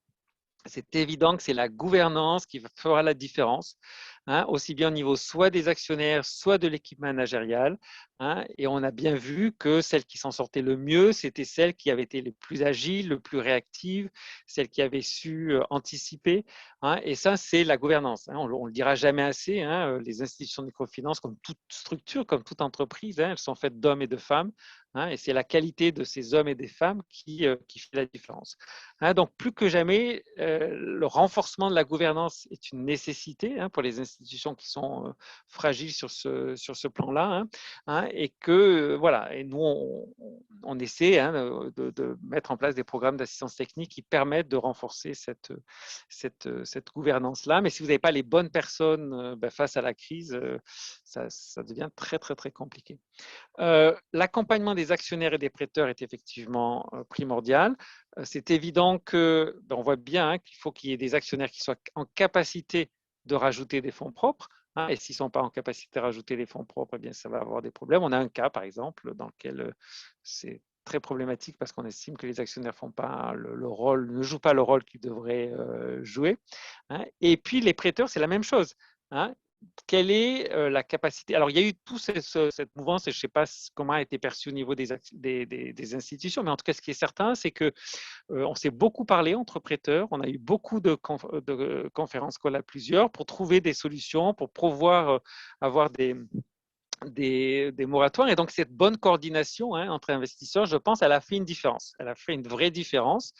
C'est évident que c'est la gouvernance qui fera la différence, aussi bien au niveau soit des actionnaires, soit de l'équipe managériale. Et on a bien vu que celles qui s'en sortaient le mieux, c'était celles qui avaient été les plus agiles, le plus réactives, celles qui avaient su anticiper. Et ça, c'est la gouvernance. On ne le dira jamais assez. Les institutions de microfinance, comme toute structure, comme toute entreprise, elles sont faites d'hommes et de femmes. Et c'est la qualité de ces hommes et des femmes qui fait la différence. Donc, plus que jamais, le renforcement de la gouvernance est une nécessité pour les institutions qui sont fragiles sur ce plan-là. Et que, voilà, et nous, on essaie de mettre en place des programmes d'assistance technique qui permettent de renforcer cette gouvernance-là. Mais si vous n'avez pas les bonnes personnes face à la crise, ça devient très, très, très compliqué. L'accompagnement des actionnaires et des prêteurs est effectivement primordial. C'est évident que, on voit bien qu'il faut qu'il y ait des actionnaires qui soient en capacité de rajouter des fonds propres. Et s'ils ne sont pas en capacité de rajouter des fonds propres, eh bien, ça va avoir des problèmes. On a un cas, par exemple, dans lequel c'est très problématique parce qu'on estime que les actionnaires ne jouent pas le rôle qu'ils devraient jouer. Et puis, les prêteurs, c'est la même chose. Quelle est la capacité? Alors, il y a eu toute cette mouvance, et je ne sais pas comment a été perçue au niveau des institutions, mais en tout cas, ce qui est certain, c'est qu'on s'est beaucoup parlé entre prêteurs, on a eu beaucoup de conférences call à plusieurs pour trouver des solutions, pour pouvoir avoir des moratoires. Et donc, cette bonne coordination entre investisseurs, je pense, elle a fait une différence. Elle a fait une vraie différence.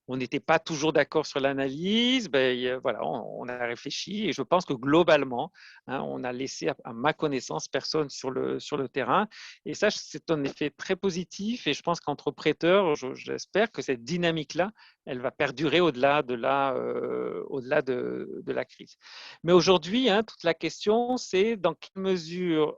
On n'était pas toujours d'accord sur l'analyse, voilà, on a réfléchi et je pense que globalement, on a laissé, à ma connaissance, personne sur le terrain. Et ça, c'est un effet très positif et je pense qu'entre prêteurs, j'espère que cette dynamique-là, elle va perdurer au-delà de la crise. Mais aujourd'hui, toute la question, c'est dans quelle mesure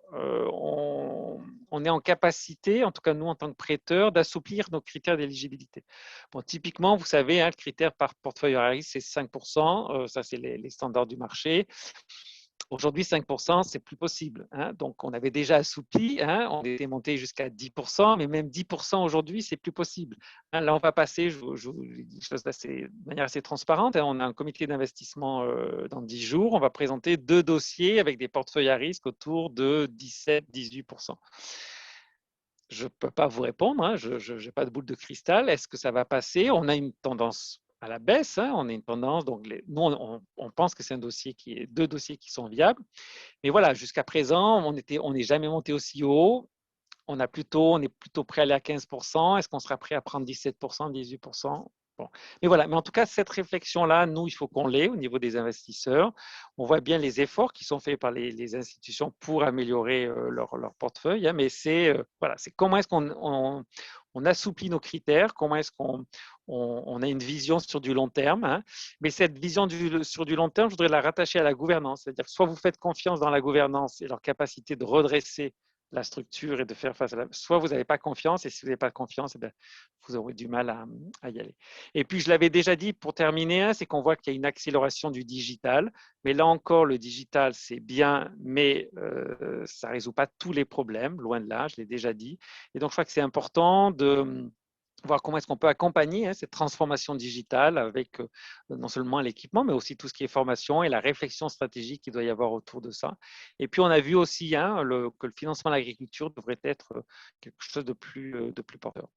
on est en capacité, en tout cas nous en tant que prêteurs, d'assouplir nos critères d'éligibilité. Bon, typiquement, vous savez, le critère par portefeuille à risque, c'est 5%. Ça, c'est les standards du marché. Aujourd'hui, 5%, c'est plus possible. Donc, on avait déjà assoupli, on était monté jusqu'à 10%, mais même 10% aujourd'hui, c'est plus possible. Là, on va passer, je vous dis des choses de manière assez transparente. On a un comité d'investissement dans 10 jours. On va présenter 2 dossiers avec des portefeuilles à risque autour de 17-18%. Je ne peux pas vous répondre, je n'ai pas de boule de cristal. Est-ce que ça va passer? On a une tendance à la baisse, on a une tendance, donc nous on pense que c'est 2 dossiers qui sont viables. Mais voilà, jusqu'à présent, on n'est jamais monté aussi haut. On est plutôt prêt à aller à 15%. Est-ce qu'on sera prêt à prendre 17%, 18%? Bon. Mais voilà, mais en tout cas, cette réflexion-là, nous, il faut qu'on l'ait au niveau des investisseurs. On voit bien les efforts qui sont faits par les institutions pour améliorer leur portefeuille, mais c'est comment est-ce qu'on assouplit nos critères, comment est-ce qu'on a une vision sur du long terme. Mais cette vision sur du long terme, je voudrais la rattacher à la gouvernance. C'est-à-dire que soit vous faites confiance dans la gouvernance et leur capacité de redresser la structure et de faire face soit vous n'avez pas confiance, et si vous n'avez pas confiance, vous aurez du mal à y aller. Et puis, je l'avais déjà dit pour terminer, c'est qu'on voit qu'il y a une accélération du digital. Mais là encore, le digital, c'est bien, mais ça ne résout pas tous les problèmes, loin de là, je l'ai déjà dit. Et donc, je crois que c'est important voir comment est-ce qu'on peut accompagner cette transformation digitale avec non seulement l'équipement, mais aussi tout ce qui est formation et la réflexion stratégique qu'il doit y avoir autour de ça. Et puis, on a vu aussi que le financement de l'agriculture devrait être quelque chose de plus porteur.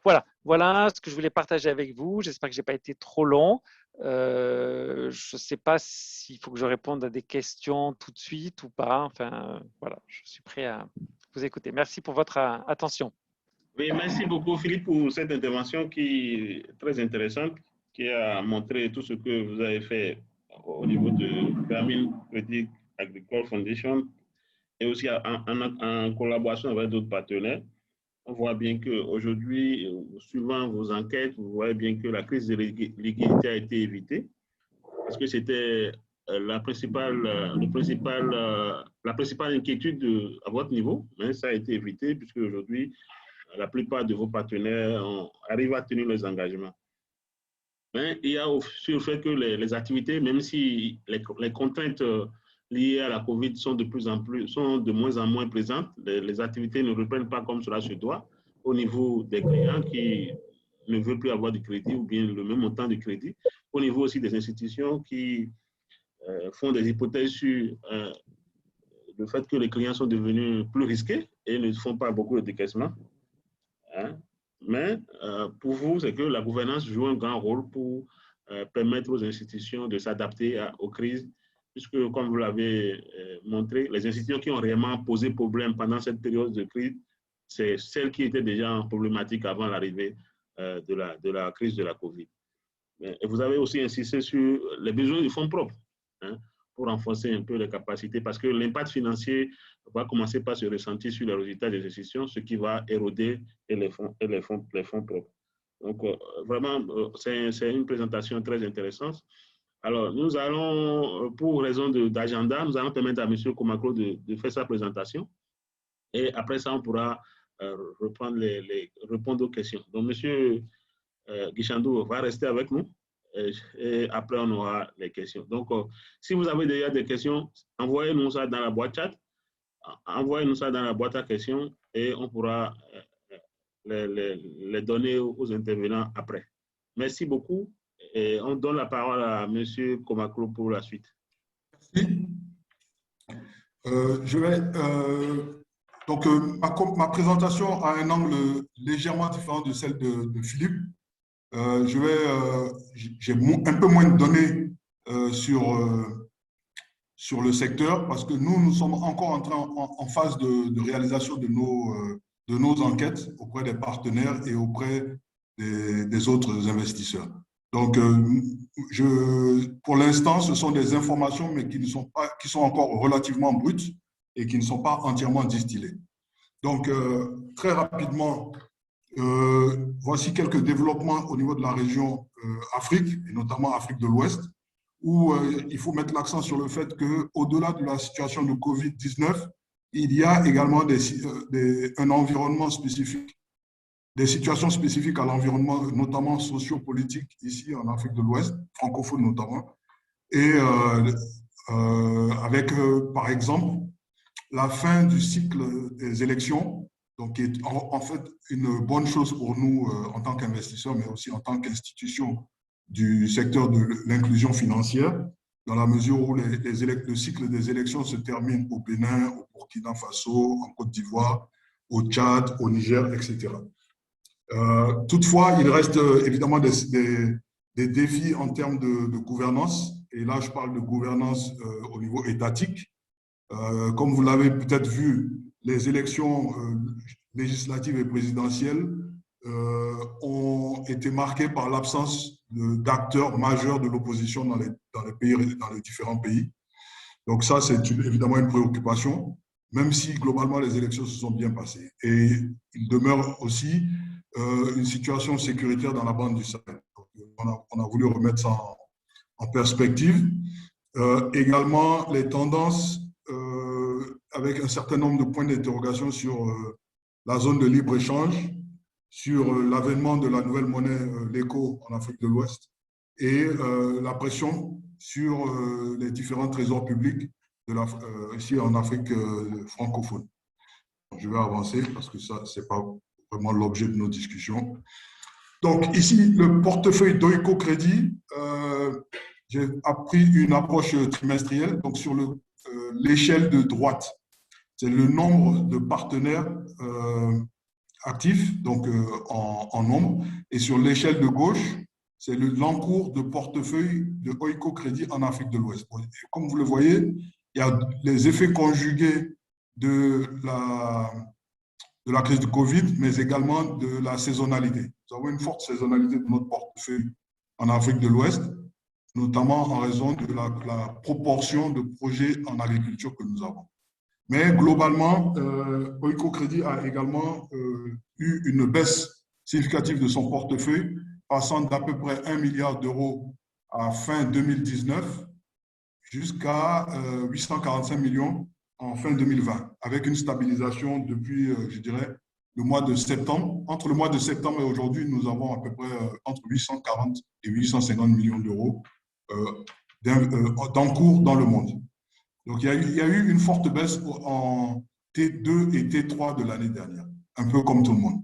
Voilà ce que je voulais partager avec vous. J'espère que je n'ai pas été trop long. Je ne sais pas s'il faut que je réponde à des questions tout de suite ou pas. Enfin, voilà, je suis prêt à vous écouter. Merci pour votre attention. Oui, merci beaucoup Philippe pour cette intervention qui est très intéressante, qui a montré tout ce que vous avez fait au niveau de Grameen Crédit Agricole Foundation et aussi en collaboration avec d'autres partenaires. On voit bien qu'aujourd'hui, suivant vos enquêtes, vous voyez bien que la crise de liquidité a été évitée parce que c'était la principale inquiétude à votre niveau, mais ça a été évité puisque aujourd'hui, la plupart de vos partenaires arrivent à tenir les engagements. Mais il y a aussi le fait que les activités, même si les contraintes liées à la COVID sont de moins en moins présentes, les activités ne reprennent pas comme cela se doit au niveau des clients qui ne veulent plus avoir de crédit ou bien le même montant de crédit, au niveau aussi des institutions qui font des hypothèses sur le fait que les clients sont devenus plus risqués et ne font pas beaucoup de décaissements. Hein? Mais pour vous, c'est que la gouvernance joue un grand rôle pour permettre aux institutions de s'adapter aux crises, puisque, comme vous l'avez montré, les institutions qui ont réellement posé problème pendant cette période de crise, c'est celles qui étaient déjà problématiques avant l'arrivée de la crise de la COVID. Et vous avez aussi insisté sur les besoins de fonds propres, hein, pour renforcer un peu les capacités, parce que l'impact financier va commencer par se ressentir sur les résultats des institutions, ce qui va éroder les fonds propres. Donc, vraiment, c'est une présentation très intéressante. Alors, nous allons, pour raison d'agenda, nous allons permettre à M. Komaklo de faire sa présentation. Et après ça, on pourra répondre aux questions. Donc, M. Guichandou va rester avec nous. Et après, on aura les questions. Donc, si vous avez déjà des questions, envoyez-nous ça dans la boîte chat. Envoyez-nous ça dans la boîte à questions et on pourra les donner aux intervenants après. Merci beaucoup. Et on donne la parole à M. Komaklo pour la suite. Merci. Donc, ma présentation a un angle légèrement différent de celle de Philippe. J'ai un peu moins de données sur le secteur parce que nous sommes encore en phase de réalisation de nos enquêtes auprès des partenaires et auprès des autres investisseurs. Donc, pour l'instant, ce sont des informations, mais qui sont encore relativement brutes et qui ne sont pas entièrement distillées. Donc, très rapidement, voici quelques développements au niveau de la région Afrique, et notamment Afrique de l'Ouest, où il faut mettre l'accent sur le fait qu'au-delà de la situation de COVID-19, il y a également un environnement spécifique, des situations spécifiques à l'environnement, notamment sociopolitique, ici en Afrique de l'Ouest, francophone notamment, et avec, par exemple, la fin du cycle des élections, donc qui est en fait une bonne chose pour nous en tant qu'investisseurs, mais aussi en tant qu'institution du secteur de l'inclusion financière, dans la mesure où le cycle des élections se termine au Bénin, au Burkina Faso, en Côte d'Ivoire, au Tchad, au Niger, etc. Toutefois, il reste évidemment des défis en termes de gouvernance, et là je parle de gouvernance au niveau étatique. Comme vous l'avez peut-être vu, les élections législatives et présidentielles ont été marquées par l'absence d'acteurs majeurs de l'opposition dans les différents pays. Donc ça, c'est évidemment une préoccupation, même si globalement les élections se sont bien passées. Et il demeure aussi une situation sécuritaire dans la bande du Sahel. On a voulu remettre ça en perspective. Également, les tendances avec un certain nombre de points d'interrogation sur la zone de libre-échange, sur l'avènement de la nouvelle monnaie, l'ECO en Afrique de l'Ouest, et la pression sur les différents trésors publics ici en Afrique francophone. Je vais avancer parce que ça, ce n'est pas vraiment l'objet de nos discussions. Donc, ici, le portefeuille d'Oiko Crédit, j'ai pris une approche trimestrielle, donc sur l'échelle de droite. C'est le nombre de partenaires actifs, donc en nombre. Et sur l'échelle de gauche, c'est l'encours de portefeuille de Oiko Crédit en Afrique de l'Ouest. Comme vous le voyez, il y a les effets conjugués de la crise du Covid, mais également de la saisonnalité. Nous avons une forte saisonnalité de notre portefeuille en Afrique de l'Ouest, notamment en raison de la proportion de projets en agriculture que nous avons. Mais globalement, Oiko Crédit a également eu une baisse significative de son portefeuille, passant d'à peu près 1 milliard d'euros à fin 2019 jusqu'à 845 millions en fin 2020, avec une stabilisation depuis, je dirais, le mois de septembre. Entre le mois de septembre et aujourd'hui, nous avons à peu près entre 840 et 850 millions d'euros d'encours dans le monde. Donc, il y a eu une forte baisse en T2 et T3 de l'année dernière, un peu comme tout le monde.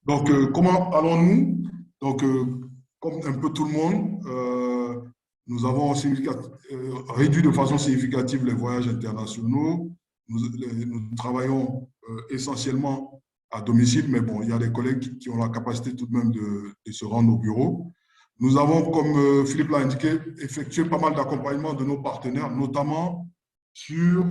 Donc, comment allons-nous? Donc, comme un peu tout le monde, nous avons réduit de façon significative les voyages internationaux. Nous travaillons essentiellement à domicile, mais bon, il y a des collègues qui ont la capacité tout de même de se rendre au bureau. Nous avons, comme Philippe l'a indiqué, effectué pas mal d'accompagnement de nos partenaires, notamment sur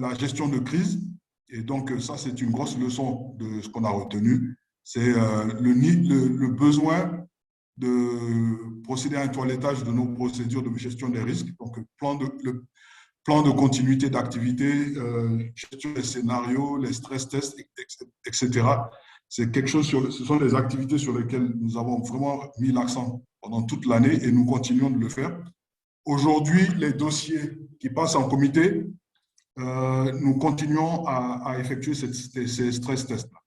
la gestion de crise. Et donc, ça, c'est une grosse leçon de ce qu'on a retenu. C'est le besoin de procéder à un toilettage de nos procédures de gestion des risques. Donc, le plan de continuité d'activité, gestion des scénarios, les stress tests, etc. C'est quelque chose ce sont des activités sur lesquelles nous avons vraiment mis l'accent pendant toute l'année et nous continuons de le faire. Aujourd'hui, les dossiers qui passent en comité, nous continuons à effectuer ces stress tests-là.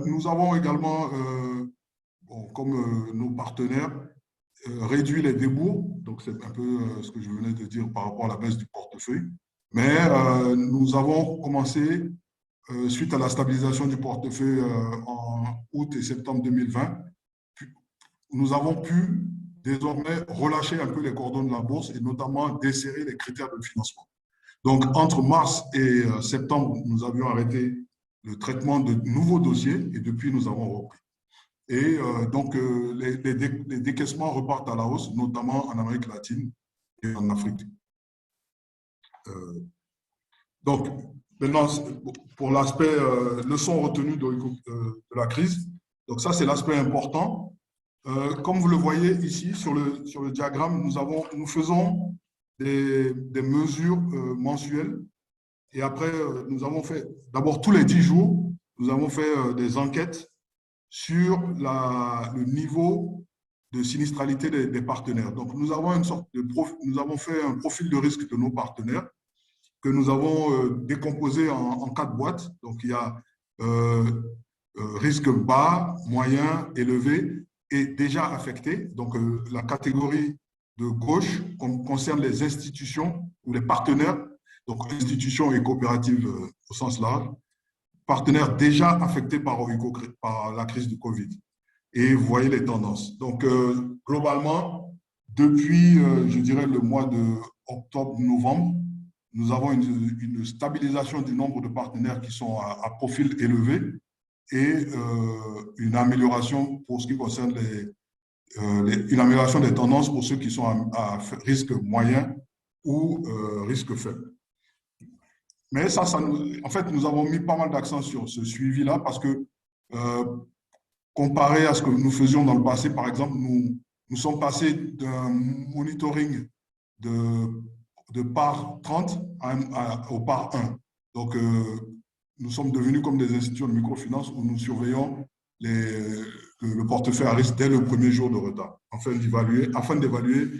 Nous avons également, comme nos partenaires, réduit les débours. Donc, c'est un peu ce que je venais de dire par rapport à la baisse du portefeuille. Mais nous avons commencé, suite à la stabilisation du portefeuille en août et septembre 2020, nous avons pu désormais relâcher un peu les cordons de la bourse et notamment desserrer les critères de financement. Donc, entre mars et septembre, nous avions arrêté le traitement de nouveaux dossiers et depuis, nous avons repris. Et donc, les décaissements repartent à la hausse, notamment en Amérique latine et en Afrique. Donc, maintenant, pour l'aspect leçon retenue de la crise, donc ça, c'est l'aspect important. Comme vous le voyez ici sur le diagramme, nous faisons des mesures mensuelles et après, nous avons fait, d'abord tous les 10 jours, nous avons fait des enquêtes sur le niveau de sinistralité des partenaires. Donc, nous avons nous avons fait un profil de risque de nos partenaires que nous avons décomposé en 4 boîtes. Donc, il y a risque bas, moyen, élevé et déjà affecté. Donc, la catégorie de gauche concerne les institutions ou les partenaires, donc institutions et coopératives au sens large, partenaires déjà affectés par la crise du Covid. Et vous voyez les tendances. Donc, globalement, depuis, je dirais, le mois d'octobre-novembre, nous avons une stabilisation du nombre de partenaires qui sont à profil élevé et une amélioration pour ce qui concerne une amélioration des tendances pour ceux qui sont à risque moyen ou risque faible. Mais en fait, nous avons mis pas mal d'accent sur ce suivi-là parce que, comparé à ce que nous faisions dans le passé, par exemple, nous sommes passés d'un monitoring de par 30 au par 1. Donc, nous sommes devenus comme des institutions de microfinance où nous surveillons le portefeuille à risque dès le premier jour de retard, afin d'évaluer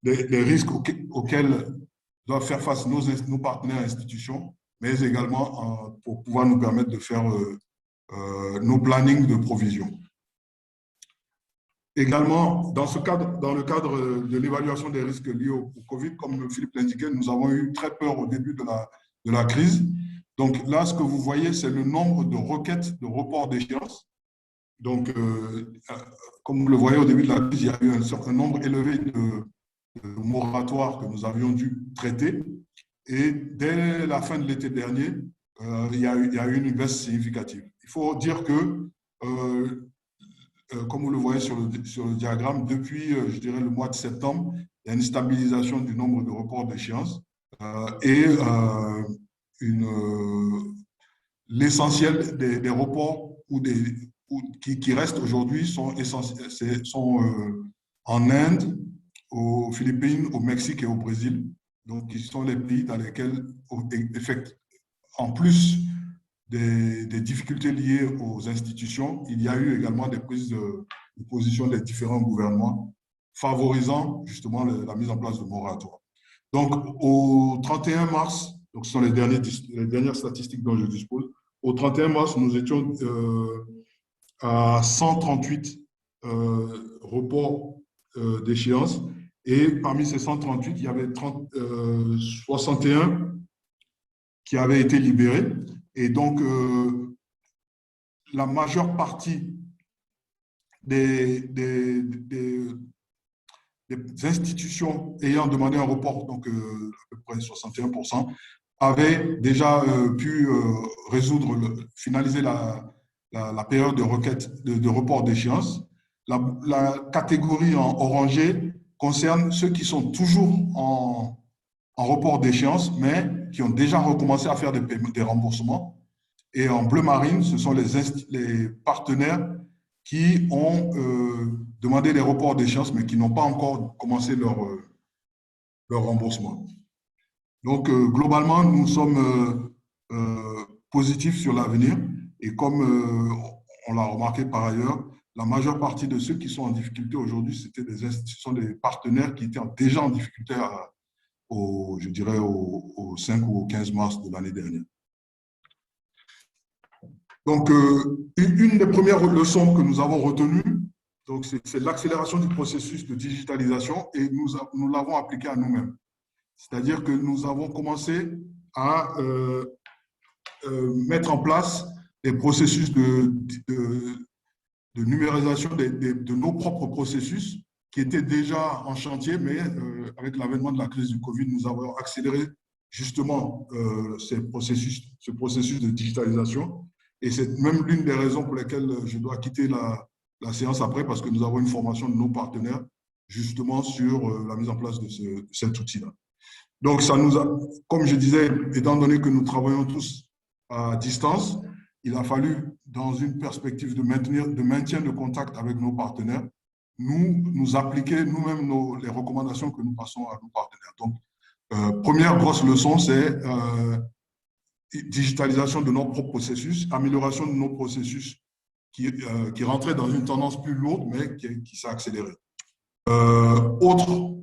les risques auxquels doivent faire face nos partenaires institutions, mais également pour pouvoir nous permettre de faire nos plannings de provision. Également, dans le cadre de l'évaluation des risques liés au Covid, comme Philippe l'indiquait, nous avons eu très peur au début de la crise. Donc là, ce que vous voyez, c'est le nombre de requêtes de report d'échéance Donc, comme vous le voyez au début de la crise, il y a eu un certain nombre élevé de moratoires que nous avions dû traiter. Et dès la fin de l'été dernier, il y a eu une baisse significative. Il faut dire que, comme vous le voyez sur le diagramme, depuis, je dirais, le mois de septembre, il y a une stabilisation du nombre de reports d'échéance et l'essentiel des reports qui restent aujourd'hui sont en Inde, aux Philippines, au Mexique et au Brésil. Donc, qui sont les pays dans lesquels, en plus des difficultés liées aux institutions, il y a eu également des prises de position des différents gouvernements favorisant justement la mise en place de moratoires. Donc, au 31 mars, donc ce sont les dernières statistiques dont je dispose, au 31 mars, nous étions à 138 reports d'échéance. Et parmi ces 138, il y avait 61 qui avaient été libérés. Et donc, la majeure partie des institutions ayant demandé un report, donc à peu près 61%, avaient déjà pu finaliser la période de requête de report d'échéance. La catégorie en orangé concerne ceux qui sont toujours en report d'échéance, mais qui ont déjà recommencé à faire des remboursements. Et en bleu marine, ce sont les partenaires qui ont demandé les reports d'échéance, mais qui n'ont pas encore commencé leur remboursement. Donc, globalement, nous sommes positifs sur l'avenir. Et comme on l'a remarqué par ailleurs, la majeure partie de ceux qui sont en difficulté aujourd'hui, c'était des institutions, des partenaires qui étaient déjà en difficulté je dirais au 5 ou au 15 mars de l'année dernière. Donc, une des premières leçons que nous avons retenues, c'est l'accélération du processus de digitalisation et nous l'avons appliqué à nous-mêmes. C'est-à-dire que nous avons commencé à mettre en place des processus de numérisation de nos propres processus qui étaient déjà en chantier, mais avec l'avènement de la crise du Covid, nous avons accéléré justement ce processus de digitalisation. Et c'est même l'une des raisons pour lesquelles je dois quitter la séance après, parce que nous avons une formation de nos partenaires justement sur la mise en place de cet outil-là. Donc, ça nous a, comme je disais, étant donné que nous travaillons tous à distance, il a fallu, dans une perspective de maintien de contact avec nos partenaires, nous appliquer nous-mêmes les recommandations que nous passons à nos partenaires. Donc, première grosse leçon, c'est digitalisation de nos propres processus, amélioration de nos processus qui rentraient dans une tendance plus lourde, mais qui s'est accélérée. Autre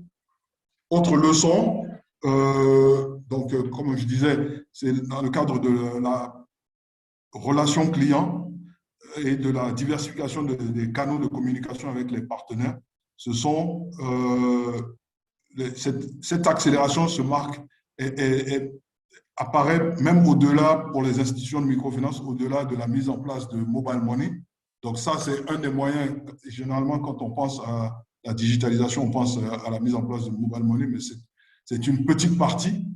leçon, donc, comme je disais, c'est dans le cadre de la relation client et de la diversification des canaux de communication avec les partenaires. Cette accélération se marque et apparaît même au-delà, pour les institutions de microfinance, au-delà de la mise en place de mobile money. Donc ça, c'est un des moyens. Généralement, quand on pense à la digitalisation, on pense à la mise en place de mobile money, mais c'est une petite partie.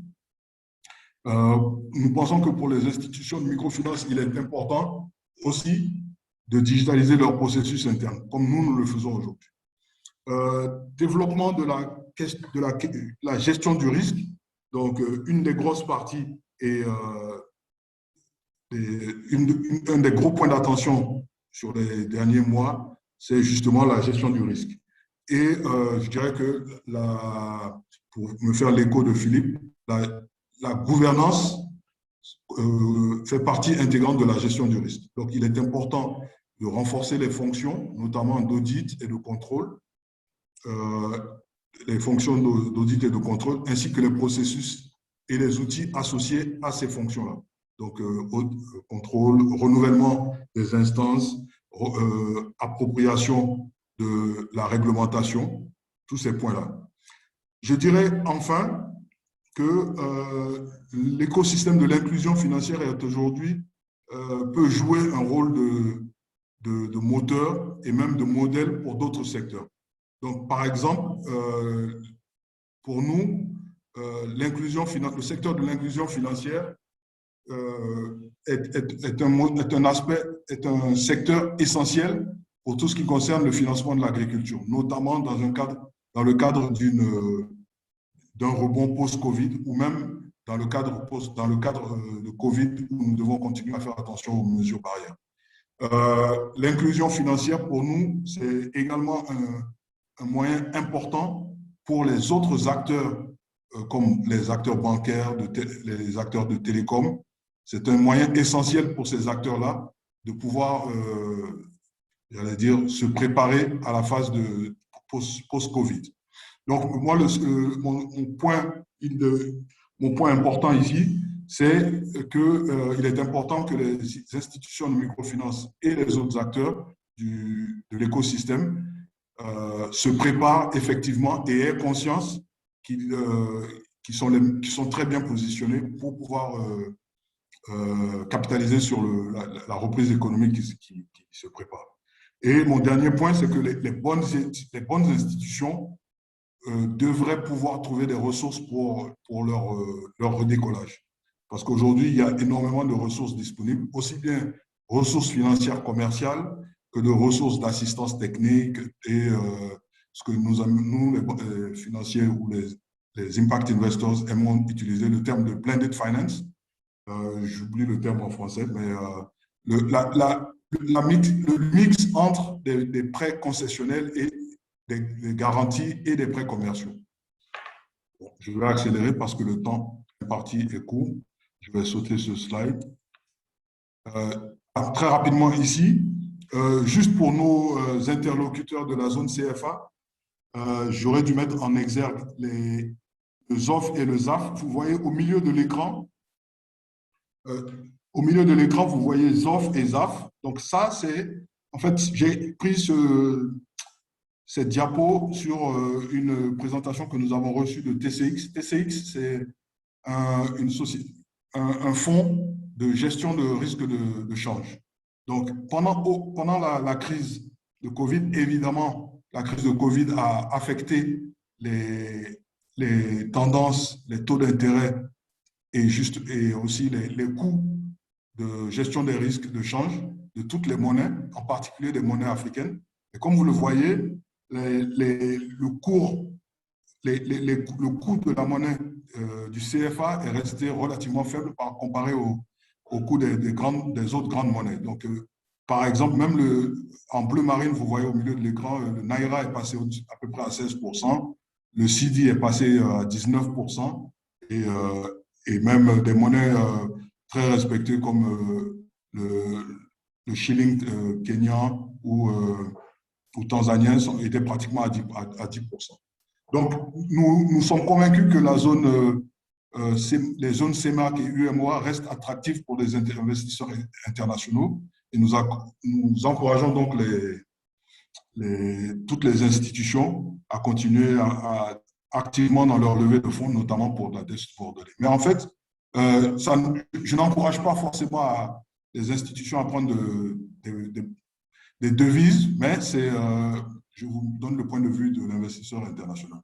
Nous pensons que pour les institutions de microfinance, il est important aussi de digitaliser leur processus interne, comme nous le faisons aujourd'hui. Développement de la gestion du risque. Donc, une des grosses parties et un des gros points d'attention sur les derniers mois, c'est justement la gestion du risque. Et je dirais que, pour me faire l'écho de Philippe, la gouvernance fait partie intégrante de la gestion du risque. Donc, il est important de renforcer les fonctions, notamment d'audit et de contrôle, les fonctions d'audit et de contrôle, ainsi que les processus et les outils associés à ces fonctions-là. Donc, contrôle, renouvellement des instances, appropriation de la réglementation, tous ces points-là. Je dirais enfin que l'écosystème de l'inclusion financière est aujourd'hui peut jouer un rôle de moteur et même de modèle pour d'autres secteurs. Donc, par exemple, pour nous, le secteur de l'inclusion financière est un secteur essentiel pour tout ce qui concerne le financement de l'agriculture, notamment dans le cadre d'un rebond post-Covid ou même dans le cadre de Covid où nous devons continuer à faire attention aux mesures barrières. L'inclusion financière, pour nous, c'est également un moyen important pour les autres acteurs, comme les acteurs bancaires, les acteurs de télécom. C'est un moyen essentiel pour ces acteurs-là de pouvoir, j'allais dire, se préparer à la phase de post-Covid. Donc, moi, mon point important ici, c'est qu'il est important que les institutions de microfinance et les autres acteurs de l'écosystème se préparent effectivement et aient conscience qu'ils sont très bien positionnés pour pouvoir capitaliser sur la reprise économique qui se prépare. Et mon dernier point, c'est que les bonnes institutions devraient pouvoir trouver des ressources pour leur redécollage. Parce qu'aujourd'hui, il y a énormément de ressources disponibles, aussi bien ressources financières commerciales que de ressources d'assistance technique et ce que nous les financiers ou les impact investors aimons utiliser, le terme de blended finance. J'oublie le terme en français, mais le mix entre des prêts concessionnels et des garanties et des prêts commerciaux. Bon, je vais accélérer parce que le temps imparti est court. Je vais sauter ce slide. Très rapidement ici, juste pour nos interlocuteurs de la zone CFA, j'aurais dû mettre en exergue le ZOF et le ZAF. Vous voyez au milieu de l'écran, vous voyez ZOF et ZAF. Donc ça, c'est... En fait, j'ai pris cette diapo sur une présentation que nous avons reçue de TCX. TCX, c'est un fonds de gestion de risque de change. Donc, pendant la crise de Covid, évidemment, la crise de Covid a affecté les tendances, les taux d'intérêt et aussi les coûts de gestion des risques de change de toutes les monnaies, en particulier des monnaies africaines. Et comme vous le voyez, le coût de la monnaie du CFA est resté relativement faible comparé au coût des autres grandes monnaies. Donc, par exemple, même en bleu marine, vous voyez au milieu de l'écran, le Naira est passé à peu près à 16%, le CD est passé à 19%, et même des monnaies très respectées comme le shilling kenyan ou tanzanien étaient pratiquement à 10%. Donc, nous sommes convaincus que les zones CEMAC et UEMOA restent attractives pour les investisseurs internationaux et nous encourageons donc toutes les institutions à continuer activement dans leur levée de fonds, notamment pour la subordonnée. Mais en fait, je n'encourage pas forcément les institutions à prendre des devises, mais je vous donne le point de vue de l'investisseur international.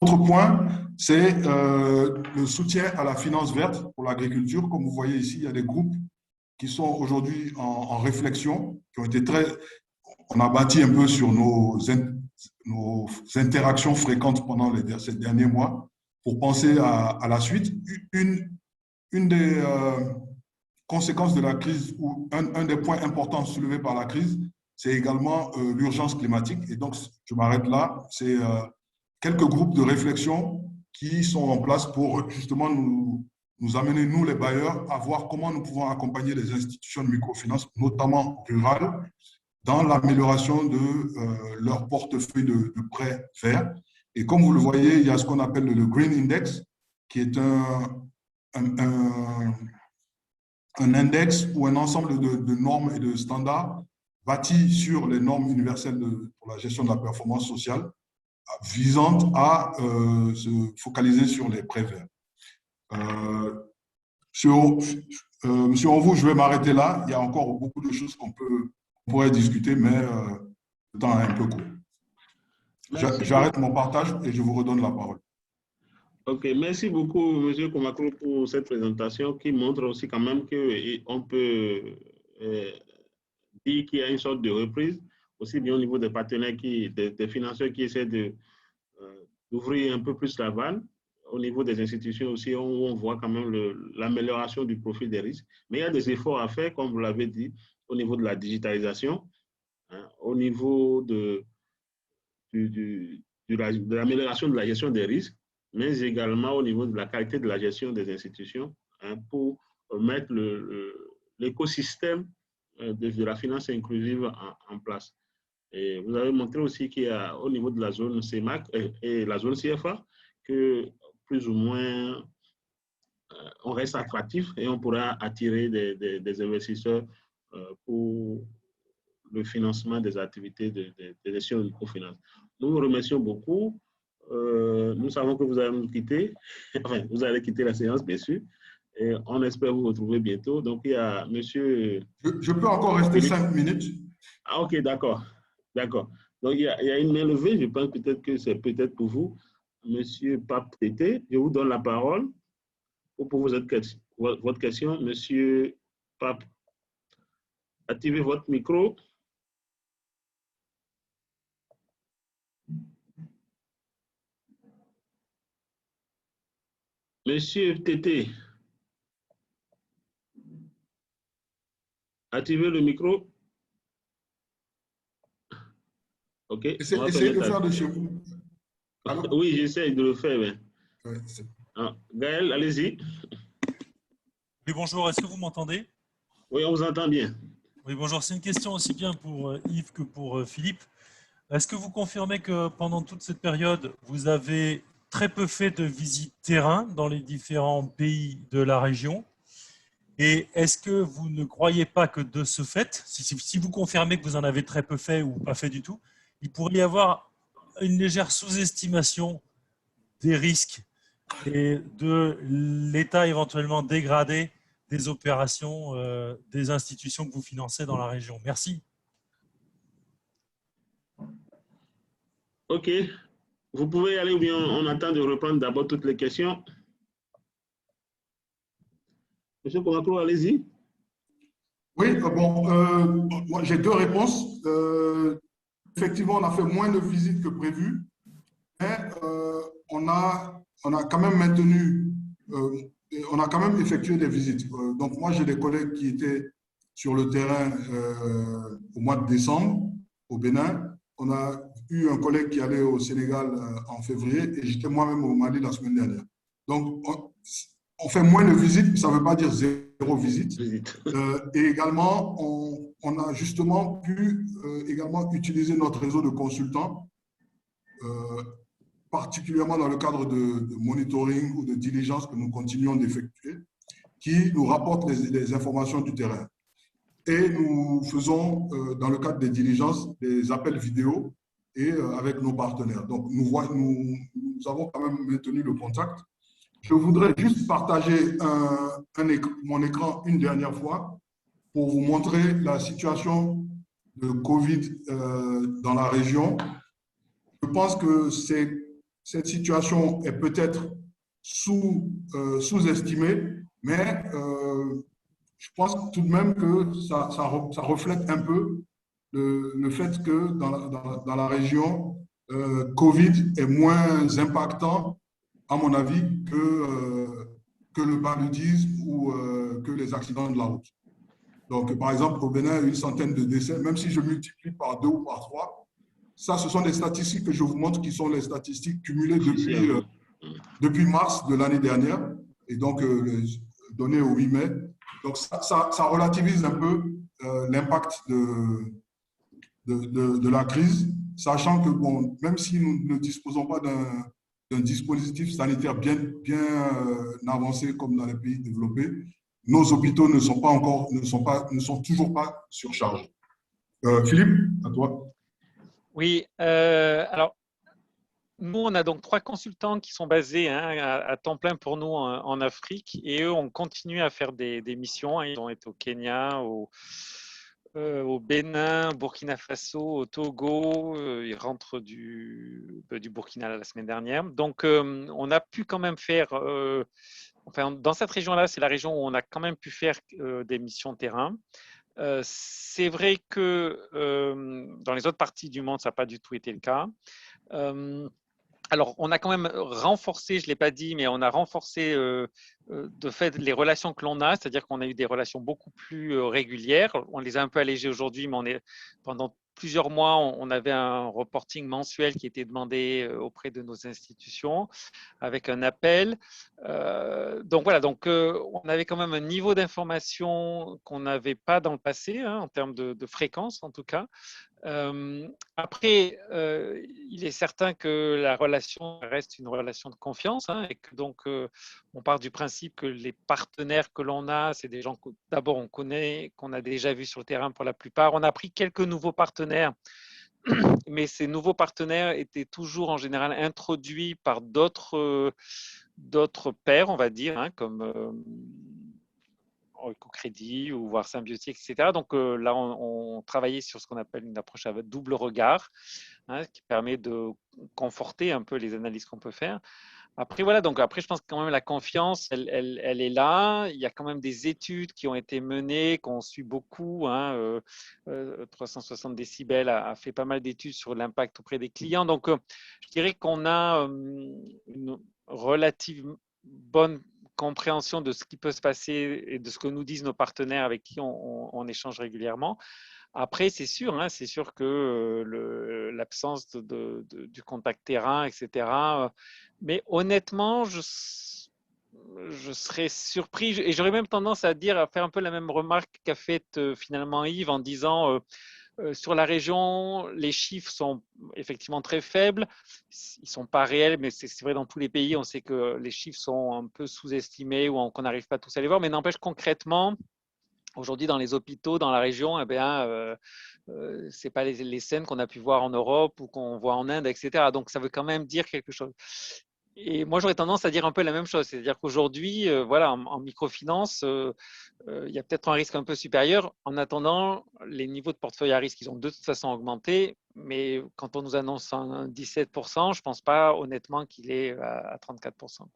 Autre point, c'est le soutien à la finance verte pour l'agriculture. Comme vous voyez ici, il y a des groupes qui sont aujourd'hui en réflexion, qui ont été on a bâti un peu sur nos interactions fréquentes pendant ces derniers mois pour penser à la suite. Une des conséquences de la crise, ou un des points importants soulevés par la crise, c'est également l'urgence climatique. Et donc, je m'arrête là. C'est quelques groupes de réflexion qui sont en place pour justement nous amener, nous les bailleurs, à voir comment nous pouvons accompagner les institutions de microfinance, notamment rurales, dans l'amélioration de leur portefeuille de prêts verts. Et comme vous le voyez, il y a ce qu'on appelle le Green Index, qui est un index ou un ensemble de normes et de standards bâtis sur les normes universelles pour la gestion de la performance sociale, visant à se focaliser sur les prêts verts. Monsieur Onvou, je vais m'arrêter là. Il y a encore beaucoup de choses qu'on pourrait discuter, mais le temps est un peu court. J'arrête mon partage et je vous redonne la parole. OK, merci beaucoup, M. Komaklo, pour cette présentation qui montre aussi quand même qu'on peut dire qu'il y a une sorte de reprise, aussi bien au niveau des partenaires, des financeurs qui essaient d'ouvrir un peu plus la vanne. Au niveau des institutions aussi, on voit quand même l'amélioration du profil des risques. Mais il y a des efforts à faire, comme vous l'avez dit, au niveau de la digitalisation, hein, au niveau de l'amélioration de la gestion des risques, mais également au niveau de la qualité de la gestion des institutions, hein, pour mettre l'écosystème de la finance inclusive en place. Et vous avez montré aussi qu'il y a au niveau de la zone CEMAC et la zone CFA que plus ou moins on reste attractif et on pourra attirer des investisseurs pour le financement des activités de gestion de microfinance. Nous vous remercions beaucoup. Nous savons que vous allez nous quitter. Enfin, vous allez quitter la séance, bien sûr. Et on espère vous retrouver bientôt. Donc, il y a monsieur... Je peux encore rester 5 minutes. Ah, OK, d'accord. D'accord. Donc, il y a une main levée. Je pense peut-être que c'est peut-être pour vous. Monsieur Pape Tété, je vous donne la parole pour poser votre question. Monsieur Pape, activez votre micro. Monsieur Tété, activez le micro. OK. Essayez de faire de chez vous. Allô? Oui, j'essaie de le faire. Mais... Ouais, Gaël, allez-y. Oui, bonjour. Est-ce que vous m'entendez? Oui, on vous entend bien. Oui, bonjour. C'est une question aussi bien pour Yves que pour Philippe. Est-ce que vous confirmez que pendant toute cette période, vous avez très peu fait de visites terrain dans les différents pays de la région? Et est-ce que vous ne croyez pas que de ce fait, si vous confirmez que vous en avez très peu fait ou pas fait du tout, il pourrait y avoir une légère sous-estimation des risques et de l'état éventuellement dégradé des opérations des institutions que vous financez dans la région? Merci. OK. Vous pouvez y aller ou bien on attend de reprendre d'abord toutes les questions. Monsieur Komaklo, allez-y. Oui, moi j'ai deux réponses. Effectivement, on a fait moins de visites que prévu, mais on a quand même maintenu, on a quand même effectué des visites. Donc moi, j'ai des collègues qui étaient sur le terrain au mois de décembre au Bénin. On a eu un collègue qui allait au Sénégal en février et j'étais moi-même au Mali la semaine dernière. Donc, on fait moins de visites, mais ça ne veut pas dire zéro visite. Et également, on a justement pu également utiliser notre réseau de consultants, particulièrement dans le cadre de monitoring ou de diligence que nous continuons d'effectuer, qui nous rapportent les informations du terrain. Et nous faisons, dans le cadre des diligences, des appels vidéo et avec nos partenaires. Donc, nous avons quand même maintenu le contact. Je voudrais juste partager mon écran une dernière fois pour vous montrer la situation de Covid dans la région. Je pense que cette situation est peut-être sous-estimée, mais je pense tout de même que ça reflète un peu le fait que dans la région, Covid est moins impactant, à mon avis, que le paludisme ou que les accidents de la route. Donc, par exemple, au Bénin, une centaine de décès, même si je multiplie par 2 ou par 3, ça, ce sont des statistiques que je vous montre qui sont les statistiques cumulées depuis mars de l'année dernière, et donc données au 8 mai. Donc, ça relativise un peu l'impact de la crise, sachant que, bon, même si nous ne disposons pas d'un dispositif sanitaire bien avancé comme dans les pays développés, nos hôpitaux ne sont toujours pas surchargés. Philippe, à toi. Oui, alors, nous, on a donc 3 consultants qui sont basés à temps plein pour nous en Afrique et eux, on continue à faire des missions. Ils ont été au Kenya, au Bénin, Burkina Faso, au Togo. Ils rentrent du Burkina la semaine dernière. Donc, on a pu quand même faire, enfin, dans cette région-là, c'est la région où on a quand même pu faire des missions terrain. C'est vrai que dans les autres parties du monde, ça n'a pas du tout été le cas. Alors, on a quand même renforcé, je ne l'ai pas dit, mais on a renforcé de fait les relations que l'on a, c'est-à-dire qu'on a eu des relations beaucoup plus régulières. On les a un peu allégées aujourd'hui, mais pendant plusieurs mois, on avait un reporting mensuel qui était demandé auprès de nos institutions avec un appel. Donc voilà, on avait quand même un niveau d'information qu'on n'avait pas dans le passé, en termes de fréquence en tout cas. Après, il est certain que la relation reste une relation de confiance et que donc on part du principe que les partenaires que l'on a, c'est des gens que d'abord on connaît, qu'on a déjà vus sur le terrain pour la plupart. On a pris quelques nouveaux partenaires, mais ces nouveaux partenaires étaient toujours en général introduits par d'autres pairs, on va dire, comme Ecocrédit ou voire Symbiotique, etc. Donc là, on travaillait sur ce qu'on appelle une approche à double regard, qui permet de conforter un peu les analyses qu'on peut faire. Après, voilà, donc après, je pense que quand même la confiance, elle est là. Il y a quand même des études qui ont été menées, qu'on suit beaucoup. 360 décibels a fait pas mal d'études sur l'impact auprès des clients. Donc, je dirais qu'on a une relative bonne compréhension de ce qui peut se passer et de ce que nous disent nos partenaires avec qui on échange régulièrement. Après, c'est sûr que l'absence du contact terrain, etc. Mais honnêtement, je serais surpris et j'aurais même tendance à faire un peu la même remarque qu'a faite finalement Yves en disant sur la région, les chiffres sont effectivement très faibles. Ils ne sont pas réels, mais c'est vrai dans tous les pays. On sait que les chiffres sont un peu sous-estimés ou qu'on n'arrive pas tous à les voir. Mais n'empêche concrètement, aujourd'hui dans les hôpitaux, dans la région, ce n'est pas les scènes qu'on a pu voir en Europe ou qu'on voit en Inde, etc. Donc ça veut quand même dire quelque chose. Et moi, j'aurais tendance à dire un peu la même chose. C'est-à-dire qu'aujourd'hui, en microfinance, il y a peut-être un risque un peu supérieur. En attendant, les niveaux de portefeuille à risque, ils ont de toute façon augmenté. Mais quand on nous annonce un 17%, je ne pense pas honnêtement qu'il est à 34%.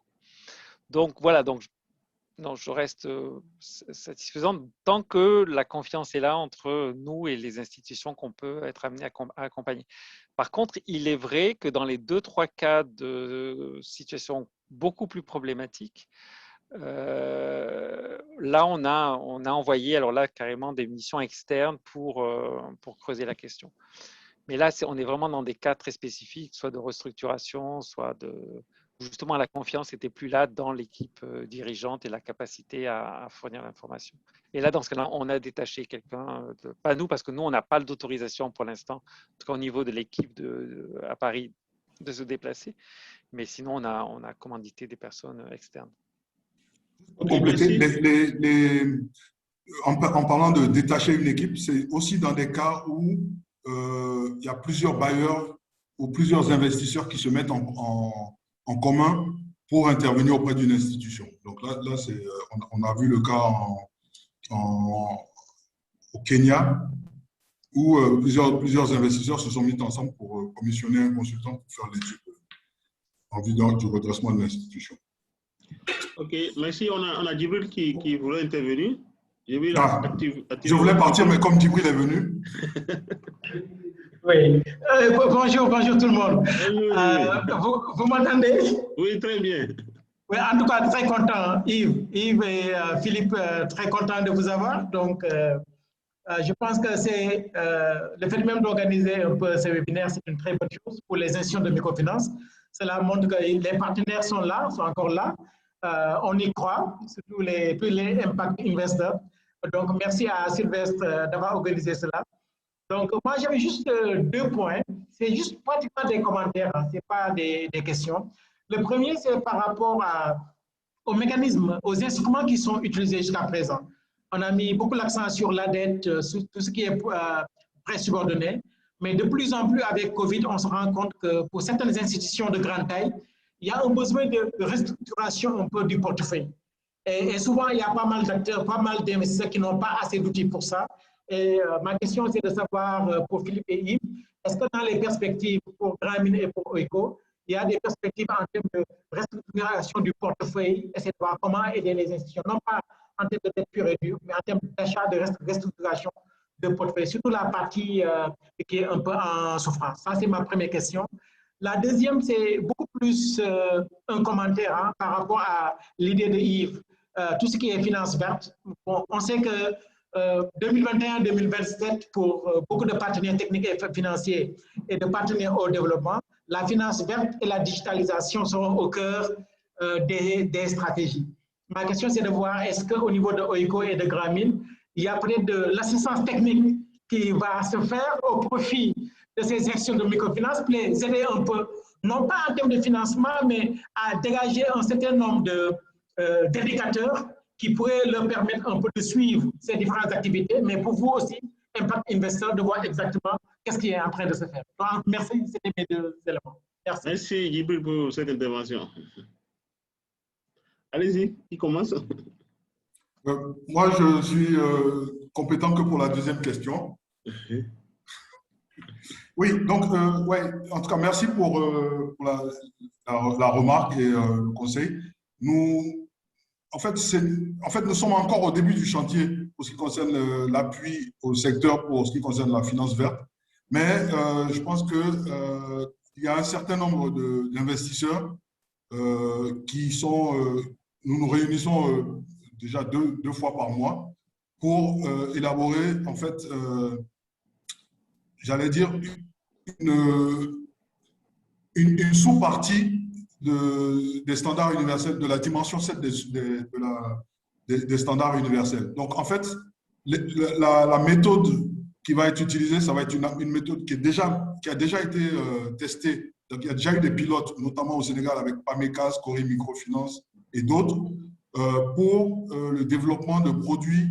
Donc voilà, je reste satisfaisante tant que la confiance est là entre nous et les institutions qu'on peut être amené à accompagner. Par contre, il est vrai que dans les 2-3 cas de situations beaucoup plus problématiques, là, on a envoyé alors là carrément des missions externes pour creuser la question. Mais là, on est vraiment dans des cas très spécifiques, soit de restructuration, soit justement la confiance n'était plus là dans l'équipe dirigeante et la capacité à fournir l'information. Et là, dans ce cas-là, on a détaché quelqu'un, pas nous, parce que nous, on n'a pas d'autorisation pour l'instant, en tout cas au niveau de l'équipe à Paris, de se déplacer. Mais sinon, on a commandité des personnes externes. Pour compléter, en parlant de détacher une équipe, c'est aussi dans des cas où il y a plusieurs bailleurs ou plusieurs investisseurs qui se mettent en commun pour intervenir auprès d'une institution. Donc là on a vu le cas au Kenya où plusieurs investisseurs se sont mis ensemble pour commissionner un consultant pour faire l'étude en vue du redressement de l'institution. Ok, merci. On a Djibril qui voulait intervenir. Je voulais partir, mais comme Djibril est venu. Oui. Bonjour tout le monde. Vous m'entendez? Oui, très bien. Oui, en tout cas, très content, Yves et Philippe, très content de vous avoir. Donc, je pense que c'est le fait même d'organiser un peu ces webinaires, c'est une très bonne chose pour les institutions de microfinance. Cela montre que les partenaires sont là, sont encore là. On y croit, surtout tous les impact investors. Donc, merci à Sylvestre d'avoir organisé cela. Donc, moi, j'avais juste 2 points. C'est juste pratiquement des commentaires, ce n'est pas des questions. Le premier, c'est par rapport aux mécanismes, aux instruments qui sont utilisés jusqu'à présent. On a mis beaucoup l'accent sur la dette, sur tout ce qui est prêt subordonné. Mais de plus en plus, avec Covid, on se rend compte que pour certaines institutions de grande taille, il y a un besoin de restructuration un peu du portefeuille. Et souvent, il y a pas mal d'acteurs, pas mal d'investisseurs qui n'ont pas assez d'outils pour ça. Et ma question, c'est de savoir pour Philippe et Yves, est-ce que dans les perspectives pour Grameen et pour OICO, il y a des perspectives en termes de restructuration du portefeuille, et c'est de voir comment aider les institutions, non pas en termes de dette pure et dure, mais en termes d'achat, de restructuration de portefeuille, surtout la partie qui est un peu en souffrance. Ça, c'est ma première question. La deuxième, c'est beaucoup plus un commentaire hein, par rapport à l'idée de Yves. Tout ce qui est finance verte, bon, on sait que 2021-2027, pour beaucoup de partenaires techniques et financiers et de partenaires au développement, la finance verte et la digitalisation seront au cœur des stratégies. Ma question, c'est de voir est-ce qu'au niveau de OICO et de Grameen, il y a peut-être de l'assistance technique qui va se faire au profit de ces actions de microfinance pour les aider un peu, non pas en termes de financement, mais à dégager un certain nombre d'indicateurs qui pourraient leur permettre un peu de suivre ces différentes activités, mais pour vous aussi, Impact Investor, de voir exactement qu'est-ce qui est en train de se faire. Donc, merci, c'était mes deux éléments. Merci. Merci, Djibril, pour cette intervention. Allez-y, qui commence? Moi, je suis compétent que pour la deuxième question. Oui, donc, ouais, en tout cas, merci pour la remarque et le conseil. Nous, en fait, nous sommes encore au début du chantier pour ce qui concerne l'appui au secteur, pour ce qui concerne la finance verte. Mais je pense qu'il y a un certain nombre d'investisseurs qui sont… nous nous réunissons déjà deux fois par mois pour élaborer, en fait, j'allais dire, une sous-partie des standards universels, de la dimension 7 des standards universels. Donc, en fait, la méthode qui va être utilisée, ça va être une méthode qui a déjà été testée. Donc, il y a déjà eu des pilotes, notamment au Sénégal avec PAMECAS, Cori Microfinance et d'autres, pour le développement de produits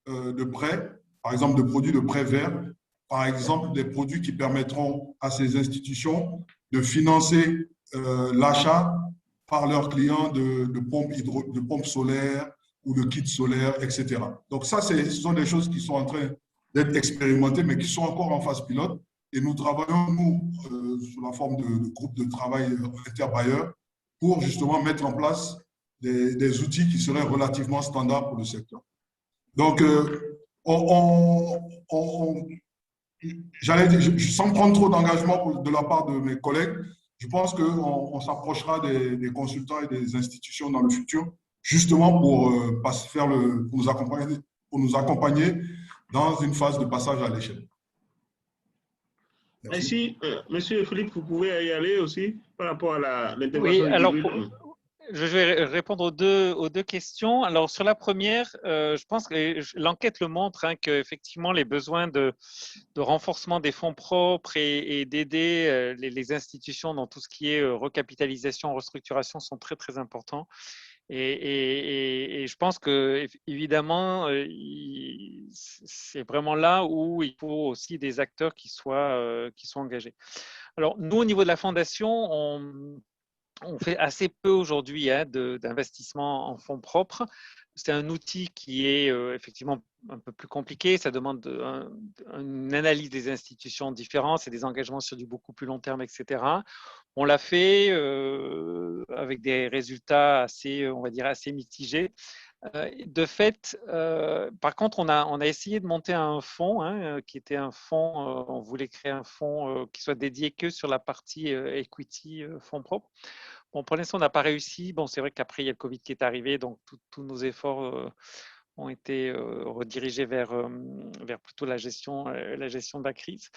de prêt, par exemple de produits de prêt vert, par exemple des produits qui permettront à ces institutions de financer l'achat par leurs clients de pompes solaires ou de kits solaires, etc. Donc ça, ce sont des choses qui sont en train d'être expérimentées, mais qui sont encore en phase pilote. Et nous travaillons, nous, sous la forme de groupes de travail interbailleurs pour justement mettre en place des outils qui seraient relativement standards pour le secteur. Donc, j'allais dire, sans prendre trop d'engagement de la part de mes collègues, je pense qu'on s'approchera des consultants et des institutions dans le futur, justement pour nous accompagner dans une phase de passage à l'échelle. Merci. Monsieur Philippe, vous pouvez y aller aussi par rapport à l'intervention. Oui, alors je vais répondre aux deux questions. Alors sur la première, je pense que l'enquête le montre hein, qu'effectivement les besoins de renforcement des fonds propres et d'aider les institutions dans tout ce qui est recapitalisation, restructuration sont très très importants. Et je pense que évidemment, c'est vraiment là où il faut aussi des acteurs qui soient engagés. Alors nous, au niveau de la fondation, on fait assez peu aujourd'hui hein, d'investissement en fonds propres. C'est un outil qui est effectivement un peu plus compliqué. Ça demande une analyse des institutions différentes, c'est des engagements sur du beaucoup plus long terme, etc. On l'a fait avec des résultats assez, on va dire, assez mitigés. De fait, par contre, on a essayé de monter un fonds hein, qui était un fonds, on voulait créer un fonds qui soit dédié que sur la partie equity, fonds propres. Bon, pour l'instant, on n'a pas réussi. Bon, c'est vrai qu'après, il y a le Covid qui est arrivé, donc tous nos efforts ont été redirigés vers plutôt la gestion de la crise.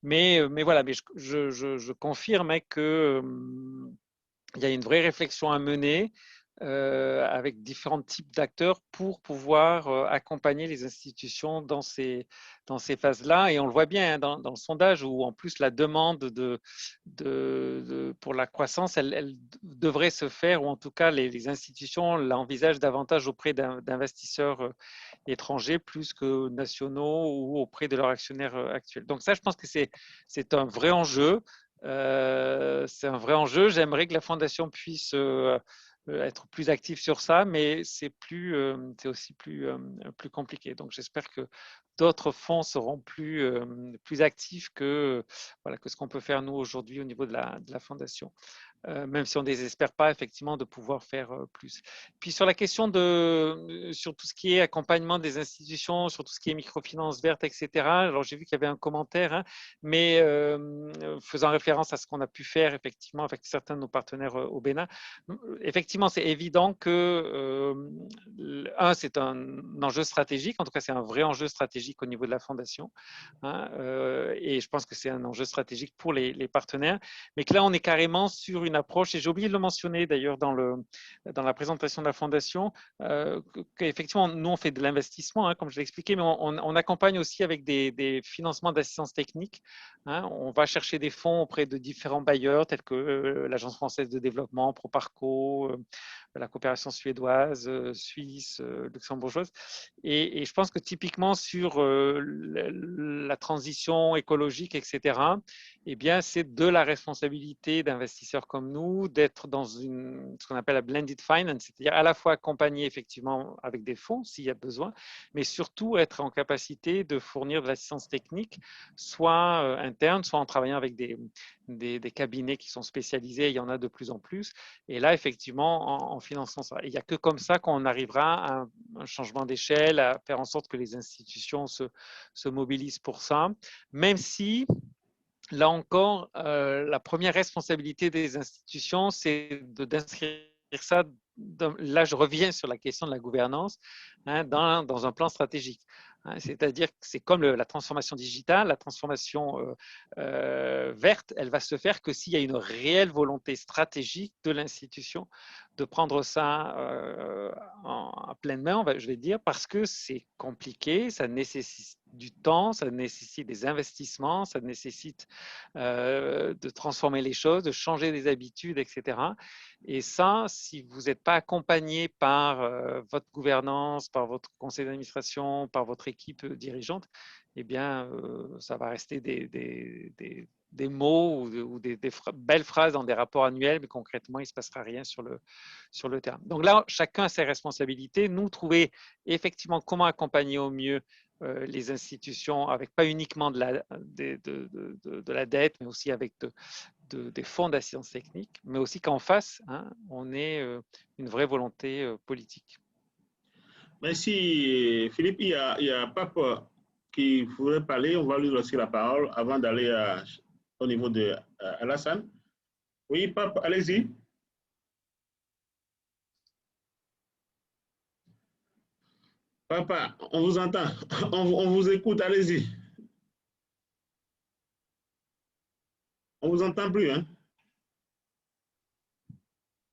Mais voilà, mais je confirme hein, qu'il y a une vraie réflexion à mener avec différents types d'acteurs pour pouvoir accompagner les institutions dans ces phases-là. Et on le voit bien hein, dans le sondage où en plus la demande pour la croissance, elle devrait se faire, ou en tout cas les institutions l'envisagent davantage auprès d'investisseurs étrangers plus que nationaux ou auprès de leurs actionnaires actuels. Donc ça, je pense que c'est un vrai enjeu. C'est un vrai enjeu. J'aimerais que la Fondation puisse être plus active sur ça, mais c'est aussi plus compliqué. Donc j'espère que d'autres fonds seront plus actifs que ce qu'on peut faire nous aujourd'hui au niveau de la Fondation. Même si on ne désespère pas effectivement de pouvoir faire plus. Puis sur la question sur tout ce qui est accompagnement des institutions, sur tout ce qui est microfinance verte, etc. Alors j'ai vu qu'il y avait un commentaire, hein, mais faisant référence à ce qu'on a pu faire effectivement avec certains de nos partenaires au Bénin, effectivement c'est évident que c'est un enjeu stratégique, en tout cas c'est un vrai enjeu stratégique au niveau de la Fondation, hein, et je pense que c'est un enjeu stratégique pour les partenaires, mais que là on est carrément sur une approche, et j'ai oublié de le mentionner d'ailleurs dans la présentation de la Fondation, qu'effectivement, nous, on fait de l'investissement, hein, comme je l'ai expliqué, mais on accompagne aussi avec des financements d'assistance technique. Hein. On va chercher des fonds auprès de différents bailleurs, tels que l'Agence française de développement, Proparco, la coopération suédoise, suisse, luxembourgeoise. Et je pense que typiquement sur la transition écologique, etc., eh bien, c'est de la responsabilité d'investisseurs comme nous d'être dans ce qu'on appelle la blended finance, c'est-à-dire à la fois accompagner effectivement avec des fonds s'il y a besoin, mais surtout être en capacité de fournir de l'assistance technique, soit interne, soit en travaillant avec des cabinets qui sont spécialisés, il y en a de plus en plus, et là effectivement en finançant ça. Il n'y a que comme ça qu'on arrivera à un changement d'échelle, à faire en sorte que les institutions se mobilisent pour ça, même si là encore, la première responsabilité des institutions, c'est d'inscrire ça. Là, je reviens sur la question de la gouvernance, hein, dans un plan stratégique. Hein, c'est-à-dire que c'est comme la transformation digitale, la transformation verte, elle va se faire que s'il y a une réelle volonté stratégique de l'institution de prendre ça à pleine main, je vais dire, parce que c'est compliqué, ça nécessite du temps, ça nécessite des investissements, ça nécessite de transformer les choses, de changer des habitudes, etc. Et ça, si vous n'êtes pas accompagné par votre gouvernance, par votre conseil d'administration, par votre équipe dirigeante, eh bien, ça va rester des mots ou des belles phrases dans des rapports annuels, mais concrètement, il ne se passera rien sur le terrain. Donc là, chacun a ses responsabilités. Nous, trouver effectivement comment accompagner au mieux les institutions, avec pas uniquement de la dette, mais aussi avec des fonds d'assistance technique, mais aussi qu'en face, hein, on ait une vraie volonté politique. Merci Philippe. Il y a Pape qui voudrait parler. On va lui laisser la parole avant d'aller au niveau de Alassane. Oui, Pape, allez-y. Papa, on vous entend. On vous écoute, allez-y. On vous entend plus, hein?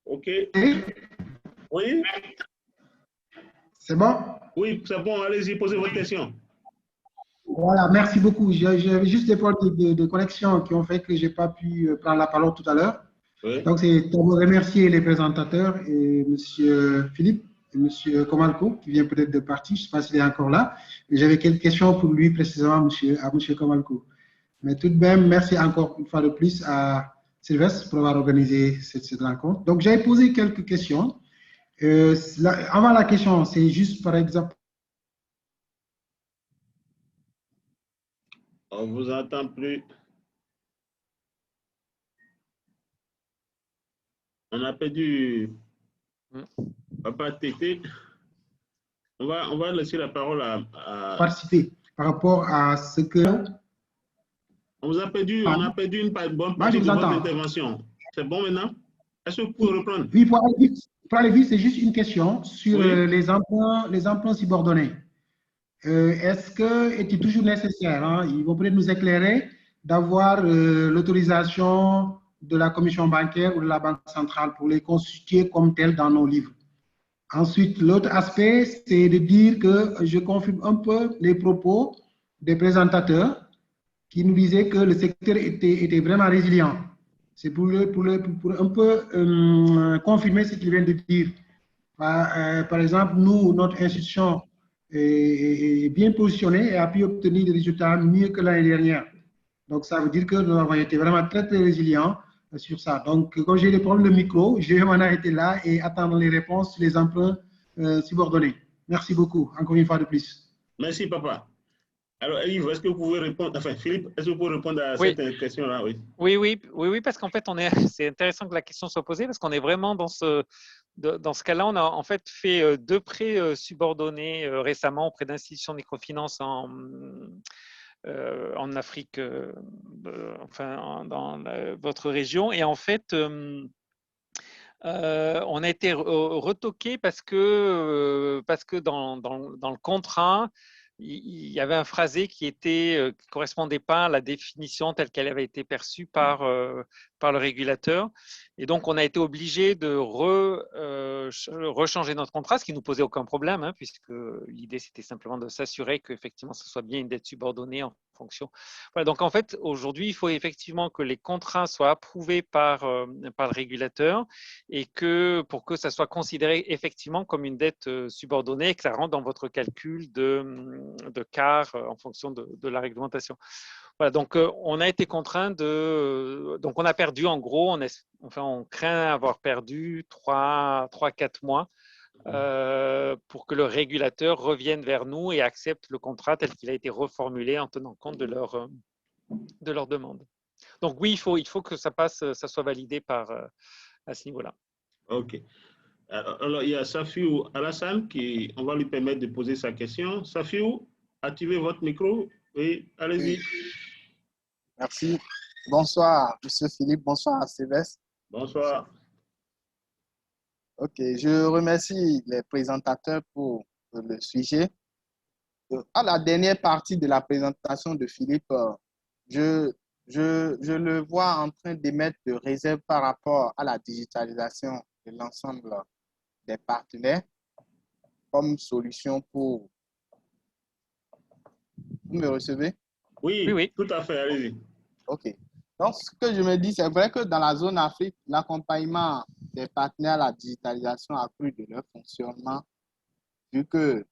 OK. Oui? C'est bon? Oui, c'est bon, allez-y, posez votre question. Voilà, merci beaucoup. J'avais juste des problèmes de connexion qui ont fait que je n'ai pas pu prendre la parole tout à l'heure. Oui. Donc, c'est pour remercier les présentateurs et M. Philippe et M. Komalko, qui vient peut-être de partir. Je ne sais pas s'il est encore là. J'avais quelques questions pour lui, précisément, à M. Komalko. Mais tout de même, merci encore une fois de plus à Sylvestre pour avoir organisé cette rencontre. Donc, j'avais posé quelques questions. Avant la question, c'est juste, par exemple, on ne vous entend plus. On a perdu Papa Tété. On va laisser la parole à participer par rapport à ce que... On vous a perdu, on a perdu une bonne partie de votre intervention. C'est bon maintenant? Est-ce que vous pouvez reprendre? Oui, pour aller vite, c'est juste une question sur les emprunts subordonnés. Est-ce qu'il est toujours nécessaire, hein, ils vont peut-être nous éclairer, d'avoir l'autorisation de la commission bancaire ou de la banque centrale pour les constituer comme tels dans nos livres? Ensuite, l'autre aspect, c'est de dire que je confirme un peu les propos des présentateurs qui nous disaient que le secteur était vraiment résilient. C'est pour un peu confirmer ce qu'ils viennent de dire. Par exemple, nous, notre institution, est bien positionné et a pu obtenir des résultats mieux que l'année dernière. Donc, ça veut dire que nous avons été vraiment très, très résilients sur ça. Donc, quand j'ai des problèmes de micro, je vais m'en arrêter là et attendre les réponses sur les emprunts subordonnés. Merci beaucoup, encore une fois de plus. Merci, papa. Alors, Yves, est-ce que vous pouvez répondre, enfin, Philippe, est-ce que vous pouvez répondre à Oui. cette question-là? Oui, parce qu'en fait, c'est intéressant que la question soit posée parce qu'on est vraiment dans ce cas-là. On a en fait fait 2 prêts subordonnés récemment auprès d'institutions de microfinance en Afrique, enfin, dans votre région. Et en fait, on a été retoqué parce que dans le contrat, il y avait un phrasé qui correspondait pas à la définition telle qu'elle avait été perçue par le régulateur. Et donc, on a été obligé de rechanger notre contrat, ce qui nous posait aucun problème, hein, puisque l'idée, c'était simplement de s'assurer qu'effectivement, ce soit bien une dette subordonnée en fonction. Voilà, donc, en fait, aujourd'hui, il faut effectivement que les contrats soient approuvés par le régulateur et que pour que ça soit considéré effectivement comme une dette subordonnée et que ça rentre dans votre calcul de quart en fonction de la réglementation. Voilà, donc on a été contraint donc on a perdu en gros, on craint avoir perdu 3-4 mois pour que le régulateur revienne vers nous et accepte le contrat tel qu'il a été reformulé en tenant compte de leur demande. Donc oui, il faut que ça soit validé à ce niveau-là. OK. Alors, il y a Safiou Alassane on va lui permettre de poser sa question. Safiou, activez votre micro. Oui, allez-y. Merci. Bonsoir, M. Philippe. Bonsoir, Sylvestre. Bonsoir. OK, je remercie les présentateurs pour le sujet. À la dernière partie de la présentation de Philippe, je le vois en train d'émettre de réserve par rapport à la digitalisation de l'ensemble des partenaires comme solution pour... Vous me recevez? Oui, tout à fait, allez-y. OK. Donc, ce que je me dis, c'est vrai que dans la zone Afrique, l'accompagnement des partenaires à la digitalisation accrue de leur fonctionnement, vu que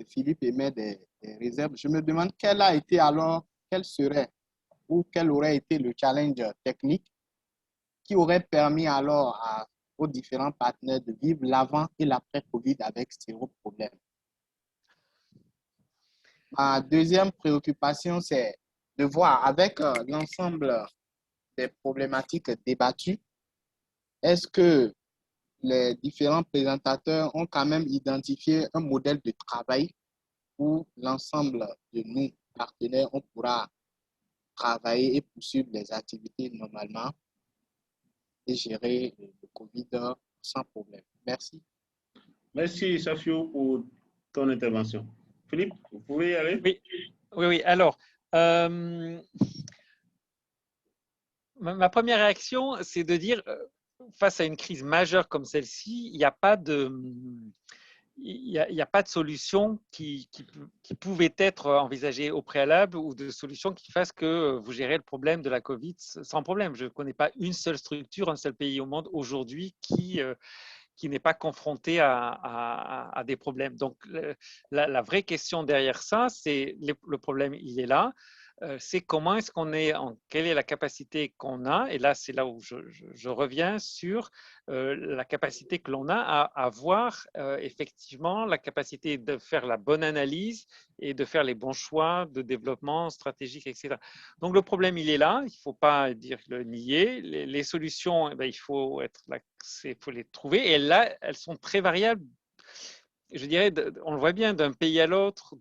Philippe émet des réserves, je me demande quel serait ou quel aurait été le challenge technique qui aurait permis alors aux différents partenaires de vivre l'avant et l'après-Covid avec zéro problème. Ma deuxième préoccupation, c'est de voir avec l'ensemble des problématiques débattues, est-ce que les différents présentateurs ont quand même identifié un modèle de travail où l'ensemble de nous, partenaires, on pourra travailler et poursuivre les activités normalement et gérer le Covid sans problème. Merci. Merci, Safiou, pour ton intervention. Philippe, vous pouvez y aller? Oui. Alors, ma première réaction, c'est de dire, face à une crise majeure comme celle-ci, il n'y a pas de solution qui pouvait être envisagée au préalable ou de solution qui fasse que vous gérez le problème de la Covid sans problème. Je ne connais pas une seule structure, un seul pays au monde aujourd'hui qui n'est pas confronté à des problèmes. Donc, la vraie question derrière ça, c'est le problème, il est là. C'est comment est-ce quelle est la capacité qu'on a, et là c'est là où je reviens sur la capacité que l'on a à avoir effectivement la capacité de faire la bonne analyse et de faire les bons choix de développement stratégique, etc. Donc le problème il est là, il ne faut pas le nier. Les solutions, il faut les trouver, et là elles sont très variables. Je dirais, on le voit bien d'un pays à l'autre,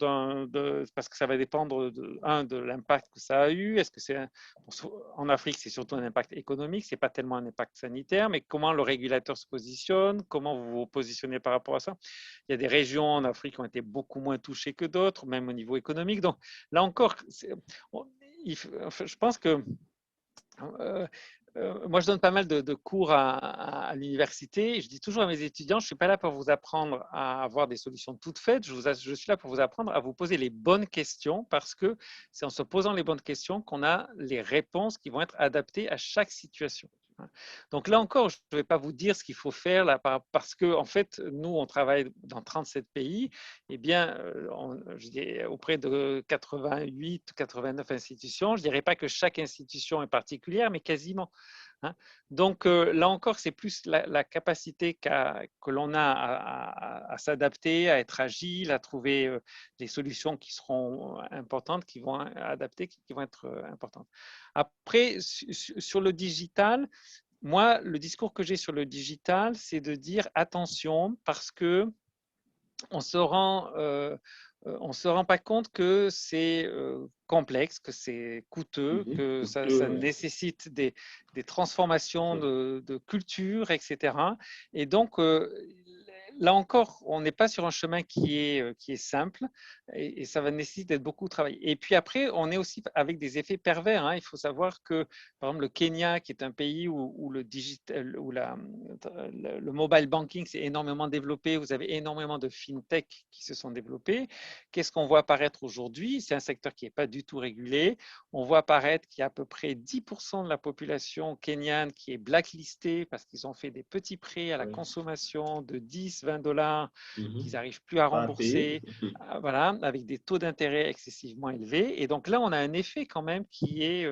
parce que ça va dépendre de l'impact que ça a eu. Est-ce que en Afrique, c'est surtout un impact économique, c'est pas tellement un impact sanitaire, mais comment le régulateur se positionne, comment vous vous positionnez par rapport à ça. Il y a des régions en Afrique qui ont été beaucoup moins touchées que d'autres, même au niveau économique. Donc là encore, je pense que moi, je donne pas mal de cours à l'université. Je dis toujours à mes étudiants, je ne suis pas là pour vous apprendre à avoir des solutions toutes faites. Je suis là pour vous apprendre à vous poser les bonnes questions, parce que c'est en se posant les bonnes questions qu'on a les réponses qui vont être adaptées à chaque situation. Donc là encore, je ne vais pas vous dire ce qu'il faut faire là, parce que en fait, nous, on travaille dans 37 pays. Eh bien, je dirais, auprès de 88, 89 institutions. Je ne dirais pas que chaque institution est particulière, mais quasiment. Donc là encore, c'est plus la capacité que l'on a à s'adapter, à être agile, à trouver des solutions qui seront importantes, qui vont adapter, qui vont être importantes. Après, sur le digital, moi, le discours que j'ai sur le digital, c'est de dire attention parce que on se rend pas compte que c'est complexe, que c'est coûteux, que ça nécessite des transformations de culture, etc. Et donc, là encore, on n'est pas sur un chemin qui est simple et ça va nécessiter d'être beaucoup travaillé. Et puis après, on est aussi avec des effets pervers. Il faut savoir que, par exemple, le Kenya, qui est un pays où le digital, où le mobile banking s'est énormément développé, vous avez énormément de fintech qui se sont développés. Qu'est-ce qu'on voit apparaître aujourd'hui? C'est un secteur qui n'est pas du tout régulé. On voit apparaître qu'il y a à peu près 10% de la population kenyane qui est blacklistée parce qu'ils ont fait des petits prêts à la consommation de 10, $20 qu'ils n'arrivent plus à rembourser, voilà, avec des taux d'intérêt excessivement élevés. Et donc là, on a un effet quand même qui est,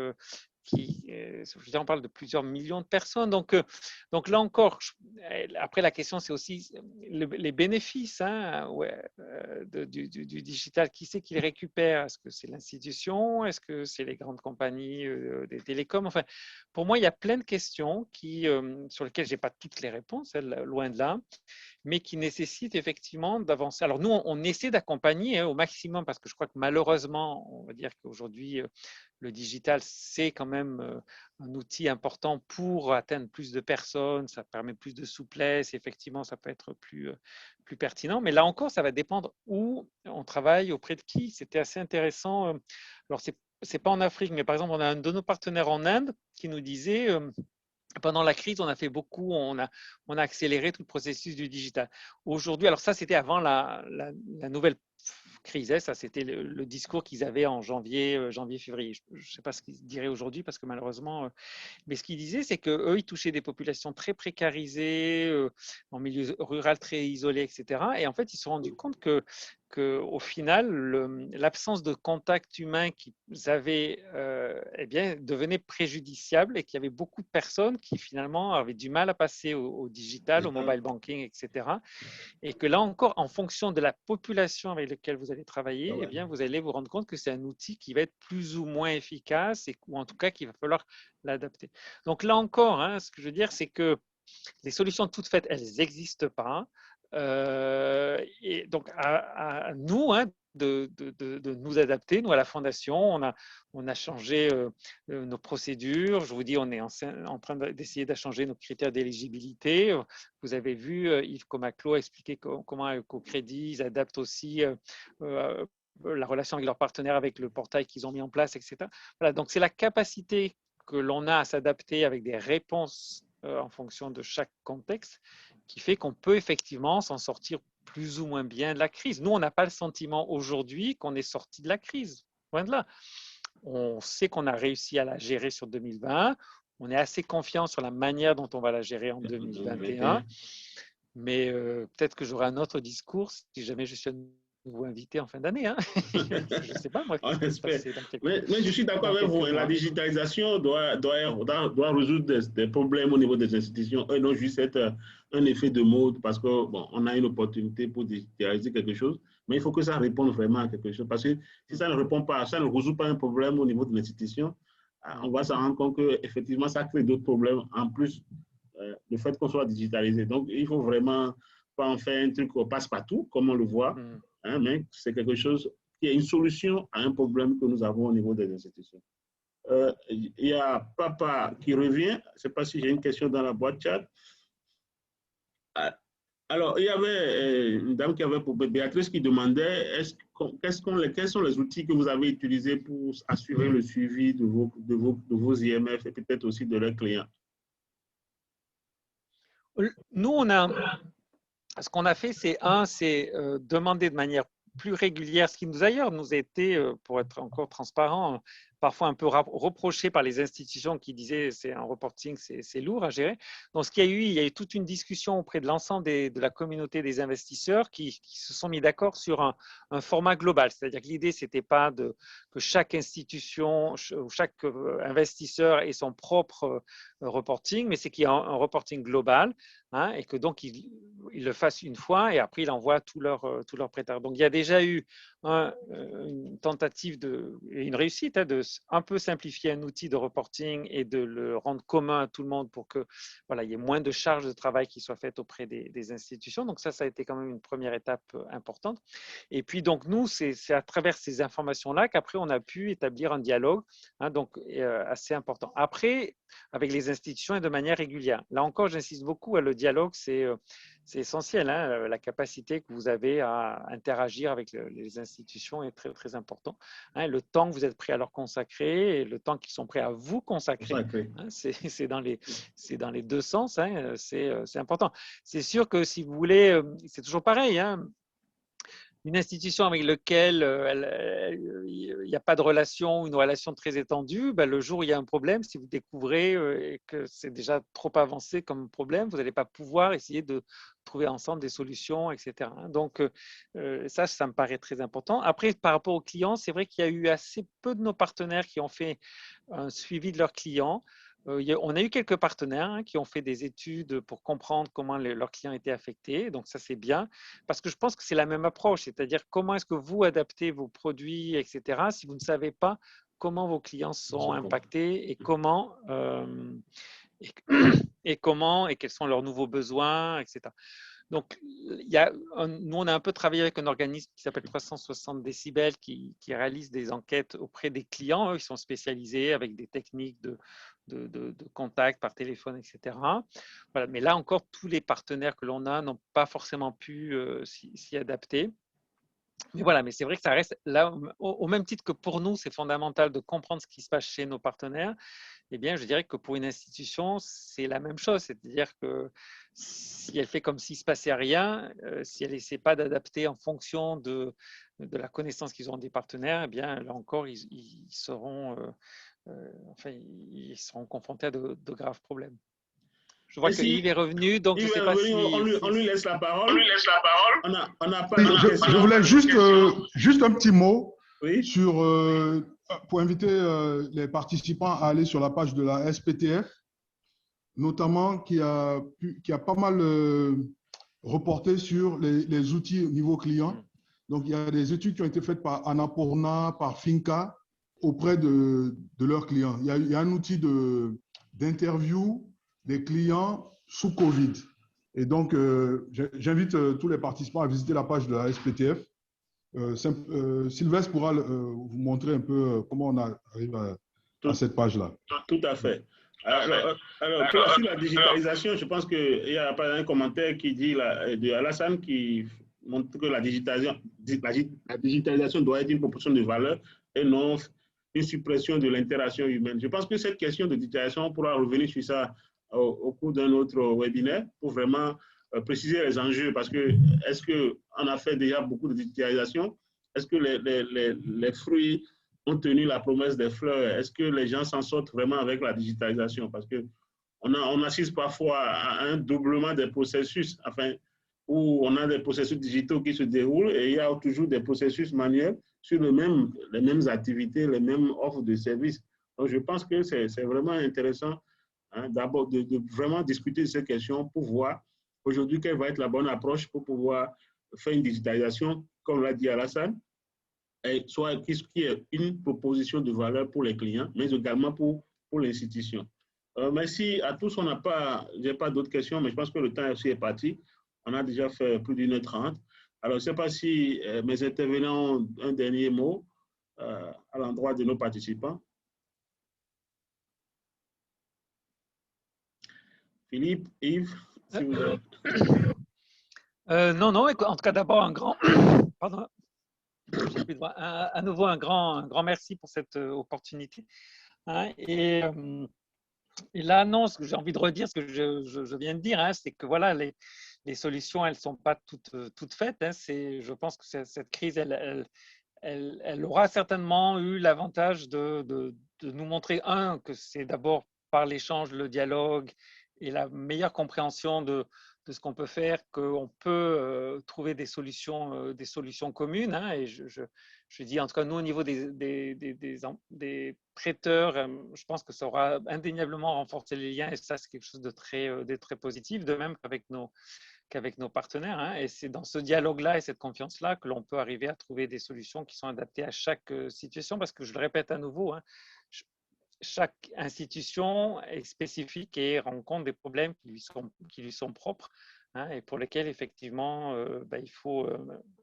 on parle de plusieurs millions de personnes. Donc là encore, après la question, c'est aussi les bénéfices du digital. Qui c'est qui les récupère? Est-ce que c'est l'institution? Est-ce que c'est les grandes compagnies des télécoms? Enfin, pour moi, il y a plein de questions sur lesquelles je n'ai pas toutes les réponses, loin de là, mais qui nécessitent effectivement d'avancer. Alors nous, on essaie d'accompagner au maximum parce que je crois que malheureusement, on va dire qu'aujourd'hui, le digital, c'est quand même un outil important pour atteindre plus de personnes, ça permet plus de souplesse, effectivement, ça peut être plus pertinent. Mais là encore, ça va dépendre où on travaille, auprès de qui. C'était assez intéressant. Alors, c'est pas en Afrique, mais par exemple, on a un de nos partenaires en Inde qui nous disait… pendant la crise, on a fait beaucoup, on a accéléré tout le processus du digital. Aujourd'hui, alors ça, c'était avant la nouvelle crise, ça c'était le discours qu'ils avaient en janvier, février. Je ne sais pas ce qu'ils diraient aujourd'hui parce que malheureusement, mais ce qu'ils disaient, c'est qu'eux, ils touchaient des populations très précarisées, en milieu rural très isolé, etc. Et en fait, ils se sont rendus compte qu'au final, l'absence de contact humain qu'ils avaient devenait préjudiciable et qu'il y avait beaucoup de personnes qui finalement avaient du mal à passer au digital, au mobile banking, etc. Et que là encore, en fonction de la population avec laquelle vous allez travailler, vous allez vous rendre compte que c'est un outil qui va être plus ou moins efficace ou en tout cas qu'il va falloir l'adapter. Donc là encore, ce que je veux dire, c'est que les solutions toutes faites, elles n'existent pas. Et donc, à nous de nous adapter. Nous, à la Fondation, on a changé nos procédures. Je vous dis, on est en train d'essayer de changer nos critères d'éligibilité. Vous avez vu Yves Comaclo expliquer comment EcoCrédit, ils adaptent aussi la relation avec leurs partenaires, avec le portail qu'ils ont mis en place, etc. Voilà, donc, c'est la capacité que l'on a à s'adapter avec des réponses en fonction de chaque contexte qui fait qu'on peut effectivement s'en sortir plus ou moins bien de la crise. Nous, on n'a pas le sentiment aujourd'hui qu'on est sorti de la crise. Loin de là. On sait qu'on a réussi à la gérer sur 2020. On est assez confiant sur la manière dont on va la gérer en 2021. Mais peut-être que j'aurai un autre discours si jamais je suis à nouveau invité en fin d'année. Je ne sais pas, moi. Mais je suis d'accord avec vous. La digitalisation doit résoudre des problèmes au niveau des institutions et non juste être un effet de mode parce qu'on a une opportunité pour digitaliser quelque chose. Mais il faut que ça réponde vraiment à quelque chose. Parce que si ça ne répond pas, ça ne résout pas un problème au niveau de l'institution, on va s'en rendre compte qu'effectivement, ça crée d'autres problèmes en plus du fait qu'on soit digitalisé. Donc, il faut vraiment pas en faire un truc au passe-partout, comme on le voit. Mais c'est quelque chose qui est une solution à un problème que nous avons au niveau des institutions. Il y a Papa qui revient. Je ne sais pas si j'ai une question dans la boîte chat. Alors, il y avait une dame qui avait pour Béatrice qui demandait quels sont les outils que vous avez utilisés pour assurer le suivi de vos IMF et peut-être aussi de leurs clients. Nous, ce qu'on a fait, c'est demander de manière plus régulière, ce qui nous ailleurs nous a été, pour être encore transparent, parfois un peu reproché par les institutions qui disaient c'est un reporting, c'est lourd à gérer. Donc, il y a eu toute une discussion auprès de l'ensemble de la communauté des investisseurs qui se sont mis d'accord sur un format global. C'est-à-dire que l'idée, ce n'était pas que chaque institution ou chaque investisseur ait son propre reporting, mais c'est qu'il y a un reporting global, hein, et que donc ils le fassent une fois et après ils envoient tous leurs prêteurs. Donc il y a déjà eu une tentative et une réussite, hein, de un peu simplifier un outil de reporting et de le rendre commun à tout le monde pour que voilà, il y ait moins de charges de travail qui soient faites auprès des institutions. Donc ça a été quand même une première étape importante. Et puis donc nous, c'est à travers ces informations-là qu'après on a pu établir un dialogue, hein, donc assez important. Après, avec les institutions et de manière régulière. Là encore, j'insiste beaucoup, le dialogue, c'est essentiel, hein, la capacité que vous avez à interagir avec les institutions est très, très important. Hein, le temps que vous êtes prêt à leur consacrer et le temps qu'ils sont prêts à vous consacrer, hein, c'est dans les deux sens, hein, c'est important. C'est sûr que si vous voulez, c'est toujours pareil, hein, une institution avec laquelle il n'y a pas de relation, une relation très étendue, ben, le jour où il y a un problème, si vous découvrez que c'est déjà trop avancé comme problème, vous n'allez pas pouvoir essayer de trouver ensemble des solutions, etc. Donc, ça me paraît très important. Après, par rapport aux clients, c'est vrai qu'il y a eu assez peu de nos partenaires qui ont fait un suivi de leurs clients. On a eu quelques partenaires, hein, qui ont fait des études pour comprendre comment leurs clients étaient affectés. Donc, ça, c'est bien parce que je pense que c'est la même approche, c'est-à-dire comment est-ce que vous adaptez vos produits, etc., si vous ne savez pas comment vos clients sont impactés et comment, et quels sont leurs nouveaux besoins, etc. Donc, nous, on a un peu travaillé avec un organisme qui s'appelle 360 décibels qui réalise des enquêtes auprès des clients. Eux, ils sont spécialisés avec des techniques de contact par téléphone, etc. Voilà. Mais là encore, tous les partenaires que l'on a n'ont pas forcément pu s'y adapter. Mais voilà, mais c'est vrai que ça reste là, au même titre que pour nous, c'est fondamental de comprendre ce qui se passe chez nos partenaires. Eh bien, je dirais que pour une institution, c'est la même chose. C'est-à-dire que si elle fait comme s'il ne se passait rien, si elle n'essaie pas d'adapter en fonction de la connaissance qu'ils ont des partenaires, eh bien, là encore, ils seront confrontés à de graves problèmes. Je vois que Yves est revenu, donc je ne sais pas si… On lui laisse la parole. On n'a pas de questions. Je voulais juste un petit mot, oui, pour inviter les participants à aller sur la page de la SPTF, notamment qui a pas mal reporté sur les outils au niveau client. Donc, il y a des études qui ont été faites par Annapurna, par Finca, auprès de leurs clients. Il y a un outil d'interview des clients sous Covid. Et donc, j'invite tous les participants à visiter la page de la SPTF. Sylvestre pourra vous montrer un peu comment on arrive à cette page-là. Tout à fait. Alors, sur la digitalisation, je pense qu'il y a un commentaire qui dit de Alassane qui montre que la digitalisation doit être une proportion de valeur et non une suppression de l'interaction humaine. Je pense que cette question de digitalisation, on pourra revenir sur ça au cours d'un autre webinaire pour vraiment préciser les enjeux, parce que est-ce qu'on a fait déjà beaucoup de digitalisation? Est-ce que les fruits ont tenu la promesse des fleurs? Est-ce que les gens s'en sortent vraiment avec la digitalisation? Parce qu'on assiste parfois à un doublement des processus, où on a des processus digitaux qui se déroulent et il y a toujours des processus manuels sur les mêmes activités, les mêmes offres de services. Donc, je pense que c'est vraiment intéressant, hein, d'abord de vraiment discuter de ces questions pour voir aujourd'hui quelle va être la bonne approche pour pouvoir faire une digitalisation, comme l'a dit Alassane, et soit qui est une proposition de valeur pour les clients, mais également pour l'institution. Merci à tous. Je n'ai pas d'autres questions, mais je pense que le temps aussi est parti. On a déjà fait plus d'1h30. Alors, je ne sais pas si mes intervenants ont un dernier mot à l'endroit de nos participants. Philippe, Yves, si vous avez… Non, en tout cas, d'abord, un grand… Pardon. À nouveau, un grand merci pour cette opportunité. Hein, et là, non, ce que j'ai envie de redire, ce que je viens de dire, hein, c'est que voilà, les solutions, elles ne sont pas toutes faites. Hein, je pense que cette crise, elle elle aura certainement eu l'avantage de nous montrer, que c'est d'abord par l'échange, le dialogue et la meilleure compréhension de ce qu'on peut faire, qu'on peut trouver des solutions communes. Hein, et je dis, en tout cas, nous, au niveau des prêteurs, je pense que ça aura indéniablement renforcé les liens, et ça, c'est quelque chose de très positif, de même qu'avec nos partenaires. Hein, et c'est dans ce dialogue-là et cette confiance-là que l'on peut arriver à trouver des solutions qui sont adaptées à chaque situation, parce que je le répète à nouveau, hein, chaque institution est spécifique et rencontre des problèmes qui lui sont propres, hein, et pour lesquels, effectivement, il faut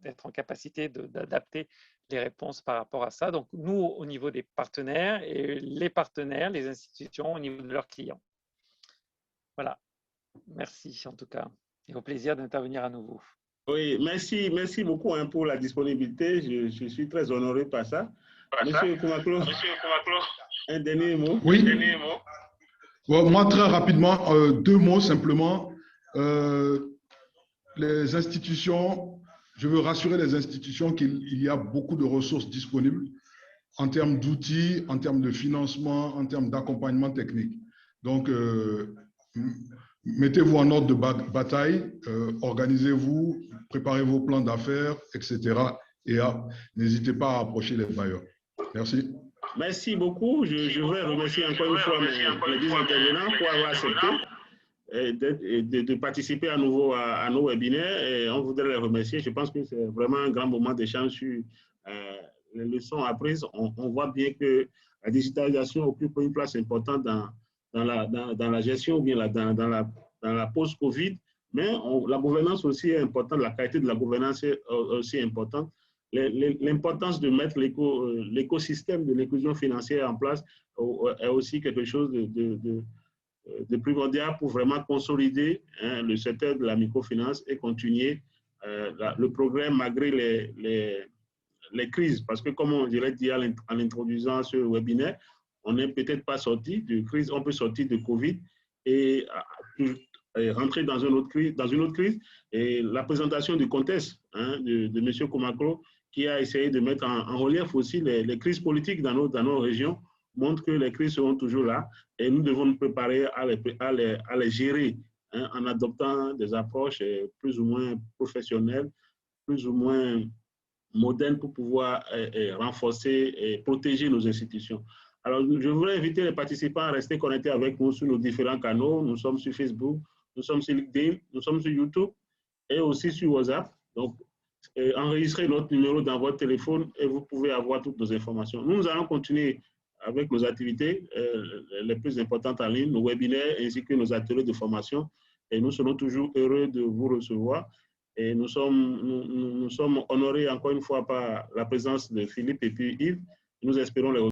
être en capacité d'adapter les réponses par rapport à ça. Donc, nous, au niveau des partenaires, et les partenaires, les institutions, au niveau de leurs clients. Voilà. Merci, en tout cas. Et au plaisir d'intervenir à nouveau. Oui, merci beaucoup hein, pour la disponibilité. Je suis très honoré par ça. Monsieur Koumaklo, un dernier mot. Oui. Bon, moi, très rapidement, 2 mots simplement. Les institutions, je veux rassurer les institutions qu'il y a beaucoup de ressources disponibles en termes d'outils, en termes de financement, en termes d'accompagnement technique. Donc, mettez-vous en ordre de bataille, organisez-vous, préparez vos plans d'affaires, etc. Et n'hésitez pas à approcher les bailleurs. Merci. Merci beaucoup. Je veux remercier encore une fois les 10 intervenants pour avoir accepté de participer à nouveau à nos webinaires. Et on voudrait les remercier. Je pense que c'est vraiment un grand moment d'échange sur les leçons apprises. On voit bien que la digitalisation occupe une place importante dans la gestion ou bien dans la post-Covid. Mais la gouvernance aussi est importante. La qualité de la gouvernance est aussi importante. L'importance de mettre l'écosystème de l'inclusion financière en place est aussi quelque chose de primordial pour vraiment consolider le secteur de la microfinance et continuer le progrès malgré les crises. Parce que comme on dirait dit en introduisant ce webinaire, on n'est peut-être pas sorti de crise, on peut sortir de Covid et rentrer dans une autre crise. Et la présentation du contexte de M. Koumaklo, qui a essayé de mettre en relief aussi les crises politiques dans nos régions, montre que les crises seront toujours là et nous devons nous préparer à les gérer en adoptant des approches plus ou moins professionnelles, plus ou moins modernes pour pouvoir renforcer et protéger nos institutions. Alors, je voudrais inviter les participants à rester connectés avec nous sur nos différents canaux. Nous sommes sur Facebook, nous sommes sur LinkedIn, nous sommes sur YouTube et aussi sur WhatsApp. Donc, enregistrez notre numéro dans votre téléphone et vous pouvez avoir toutes nos informations. Nous allons continuer avec nos activités les plus importantes en ligne, nos webinaires ainsi que nos ateliers de formation. Et nous serons toujours heureux de vous recevoir. Et nous sommes honorés encore une fois par la présence de Philippe et puis Yves. Nous espérons les